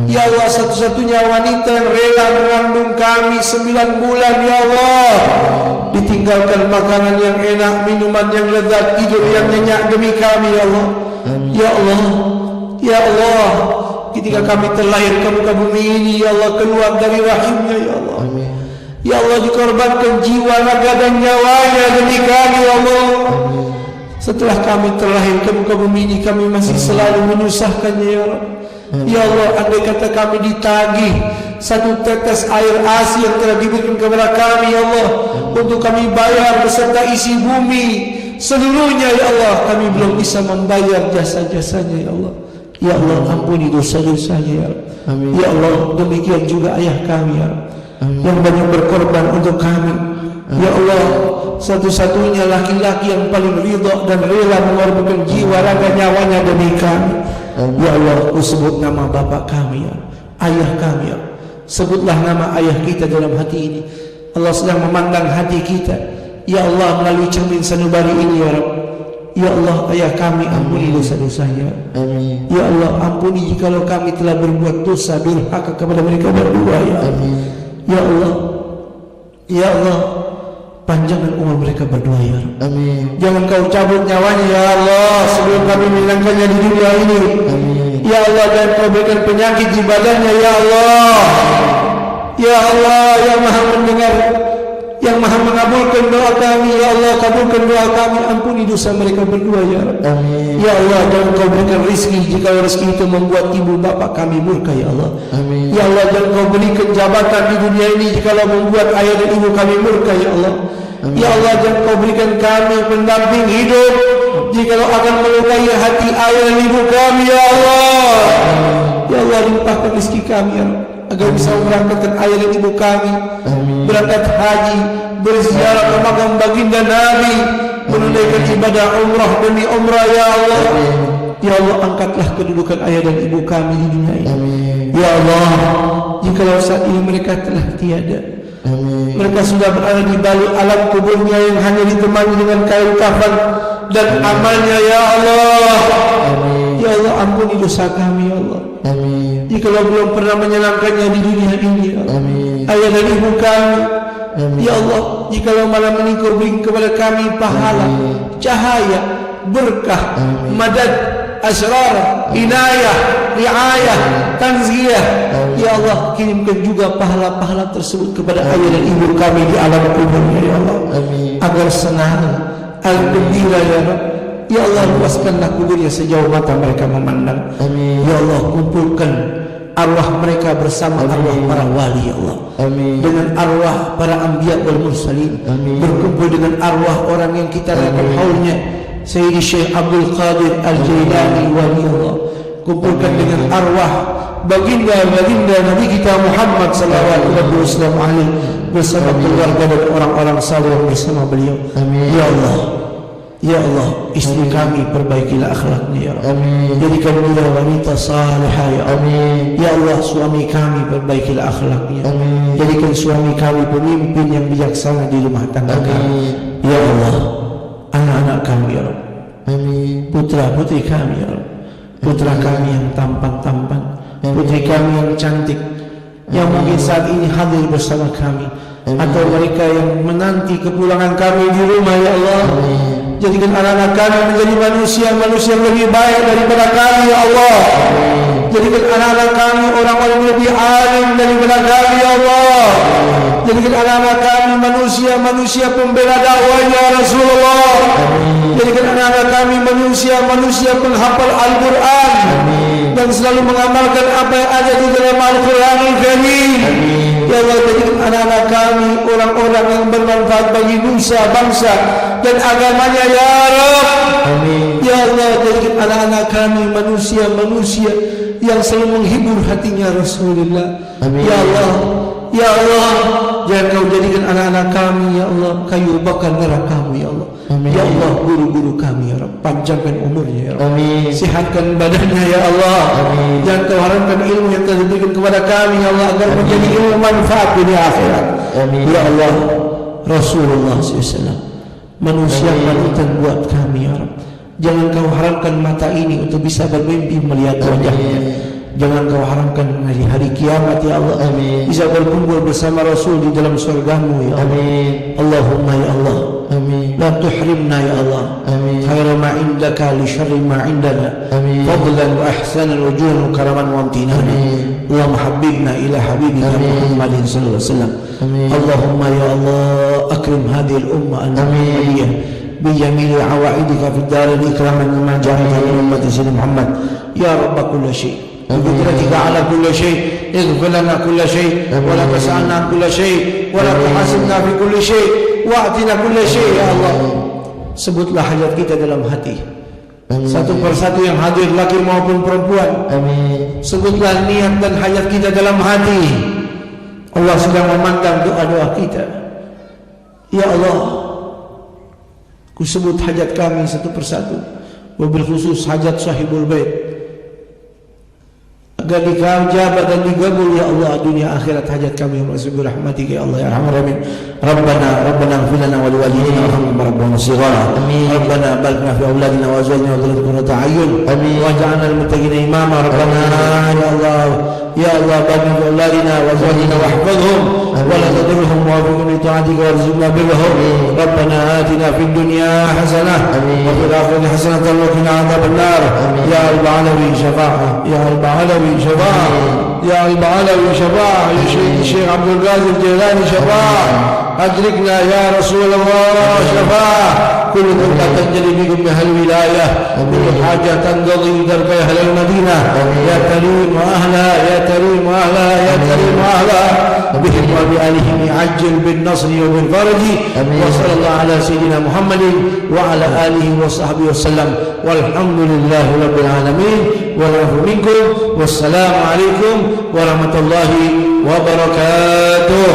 Ya Allah, satu-satunya wanita yang rela mengandung kami 9 bulan ya Allah, ditinggalkan makanan yang enak, minuman yang lezat, tidur yang nyenyak demi kami ya Allah. Ya Allah, ya Allah, ketika kami terlahir ke muka bumi ini ya Allah, keluar dari rahimnya ya Allah. Ya Allah, dikorbankan jiwa, raga dan nyawanya demi kami ya Allah. Setelah kami terlahir ke muka bumi ini, kami masih selalu menyusahkannya ya Allah. Ya Allah, andai kata kami ditagih satu tetes air asi yang telah diberikan kepada kami ya Allah, untuk kami bayar beserta isi bumi seluruhnya ya Allah, kami belum bisa membayar jasa-jasanya ya Allah. Ya Allah, ampuni dosa-dosanya ya Allah. Ya Allah, demikian juga ayah kami ya Allah, yang banyak berkorban untuk kami. Ya Allah, satu-satunya laki-laki yang paling ridha dan rela mengorbankan jiwa raga nyawanya demi kami. Ya Allah, Ku sebut nama bapak kami ya, ayah kami ya. Sebutlah nama ayah kita dalam hati ini. Allah sedang memandang hati kita ya Allah melalui cermin sanubari ini ya Rabb. Ya Allah, ayah kami ampuni dosa-dosanya. Ya Allah, ampuni jikalau kami telah berbuat dosa durhaka kepada mereka berdua ya Allah. Ya Allah, ya Allah, panjangkan umur mereka berdua ya Allah. Jangan Kau cabut nyawanya ya Allah sebelum kami menghilangkannya di dunia ini. Ya Allah, dan Kau berikan penyakit di badannya ya Allah. Ya Allah, yang Maha mendengar, yang Maha mengabulkan doa kami ya Allah, kabulkan doa kami, ampuni dosa mereka berdua ya Allah. Ya Allah, dan Kau berikan rezeki jika rezeki itu membuat ibu bapa kami murka ya Allah. Ya Allah, dan Kau berikan jabatan di dunia ini jika membuat ayah dan ibu kami murka ya Allah. Ya Allah, dan Kau berikan kami pendamping hidup jika akan melukai hati ayah dan ibu kami ya Allah. Ya Allah, limpahkan rezeki kami ya Allah, agar bisa memberangkatkan ayah dan ibu kami berangkat haji, berziarah ke makam baginda Nabi, menunaikan ibadah umrah demi umrah ya Allah. Ya Allah, angkatlah kedudukan ayah dan ibu kami di dunia ini. Ya Allah, jikalau saat ini mereka telah tiada, mereka sudah berada di balik alam kuburnya yang hanya ditemani dengan kain kafan dan amalnya ya Allah. Ya Allah, ampuni dosa kami ya Allah. Jikalau belum pernah menyenangkannya di dunia ini ya Allah. Ayah dan ibu kami ya Allah, jikalau malam ini Kau beri kepada kami pahala, cahaya, berkah, madad, asrar, inayah, riayah, tanziyah. Ya Allah, kirimkan juga pahala-pahala tersebut kepada ayah dan ibu kami di alam kuburnya ya Allah, agar senang, agar gembira ya Allah. Ya Allah, luaskanlah kuburnya sejauh mata mereka memandang. Ya Allah, kumpulkan arwah mereka bersama arwah para wali ya Allah, dengan arwah para anbiya wal mursalin, berkumpul dengan arwah orang yang kita rayakan haulnya, Sayyidi Syekh Abdul Qadir Al-Jailani wali Allah. Kumpulkan dengan arwah baginda Nabi kita Muhammad sallallahu alaihi wasallam bersama keluarga dan orang-orang saleh bersama beliau. Ya Allah, Ya Allah, istri kami perbaikilah akhlaknya ya Allah. Amin. Jadikan dia wanita salihah ya Allah. Amin. Ya Allah, suami kami perbaikilah akhlaknya. Amin. Jadikan suami kami pemimpin yang bijaksana di rumah tangga kami. Amin. Ya Allah, anak-anak kami ya Allah. Amin. Putra-putri kami ya Allah. Putra kami yang tampan-tampan, putri kami yang cantik, yang mungkin saat ini hadir bersama kami, atau mereka yang menanti kepulangan kami di rumah ya Allah. Jadikan anak-anak kami menjadi manusia-manusia yang lebih baik daripada kami ya Allah. Jadikan anak-anak kami orang-orang yang lebih alim daripada kami ya Allah. Jadikan anak-anak kami manusia-manusia pembela dakwahnya Rasulullah. Jadikan anak-anak kami manusia-manusia penghafal Al-Quran dan selalu mengamalkan apa yang ada di dalam Al-Quranul Karim. Ya Allah, jadikan anak-anak kami orang-orang yang bermanfaat bagi nusa, bangsa dan agamanya ya Rabb. Ya Allah, jadikan anak-anak kami manusia-manusia yang selalu menghibur hatinya Rasulullah. Ya Allah, ya Allah, jangan kau jadikan anak-anak kami ya Allah kayu bakar neraka-Mu ya Allah. Ya Allah, guru-guru kami ya Rabb, panjangkan umurnya ya Rabb. Sehatkan badannya ya Allah. Jangan kau haramkan ilmu yang telah diberikan kepada kami ya Allah, agar menjadi ilmu manfaat dunia akhirat. Ya Allah, Rasulullah SAW manusia panutan buat kami ya Rabb. Jangan kau haramkan mata ini untuk bisa bermimpi melihat wajahnya. Jangan kau haramkan hari kiamat ya Allah. Bisa berkumpul bersama Rasul di dalam surga-Mu ya Allah. Allahumma ya Allah. La tuhrimna ya Allah. Khairu ma indaka li syarri ma indana. Fadlan wa ihsanan wa juhan wa karaman wa amtinana. Allahumma habibna ila habibina Muhammadin sallallahu alaihi wasallam. Allahumma ya Allah akrim hadhihi al-umma al-muhammadiyah بجميل عوائدك في الدار إكراما مما جعلت من أمة سيدنا محمد يا رب كل شيء بقدرتك على كل شيء اغفر لنا كل شيء ولا تسألنا كل شيء ولا تحاسبنا في كل شيء وأعطنا كل شيء ya Allah. Sebutlah hajat kita dalam hati satu persatu yang hadir, laki maupun perempuan. Sebutlah niat dan hajat kita dalam hati. Allah sedang memandang doa-doa kita. Ya Allah, ku sebut hajat kami satu persatu, wabil khusus hajat sahibul bait, agar dijabah dan digabul ya Allah dunia akhirat hajat kami masuk rahmatika ya Allah ya arhamar rahimin. Rabbana ighfir lana wa liwalidina warhamhum rabbana shighara. Rabbana barik fi auladina wa azwajina wa dhurriyyatina qurrata a'yun waj'alna lil muttaqina imama. Rabbana ya Allah barik fi auladina wa azwajina wahfazhum wa la tadurhum wafiqhum li ta'atika warzuqna birrahum. Rabbana atina fid dunya hasanah wa fil akhirati hasanatan wa qina adhaban nar. Ya rabbal alamin syafa'ah, ya rabbal alamin شفاعة يا العلوي شفاعة يا الشيخ عبد القادر الجيلاني شفاعة أدركنا يا رسول الله شفاعة كل تلك تنجلي بكم أهل الولاية كل حاجة تنقضي درب أهل المدينة يا كريم وأهلها يا كريم وأهلها يا كريم وأهلها بهم وبآلهم عجل بالنصر وبالفرج وصلى الله على سيدنا محمد وعلى آله وصحبه وسلم والحمد لله رب العالمين والعفو منكم والسلام عليكم ورحمة الله وبركاته.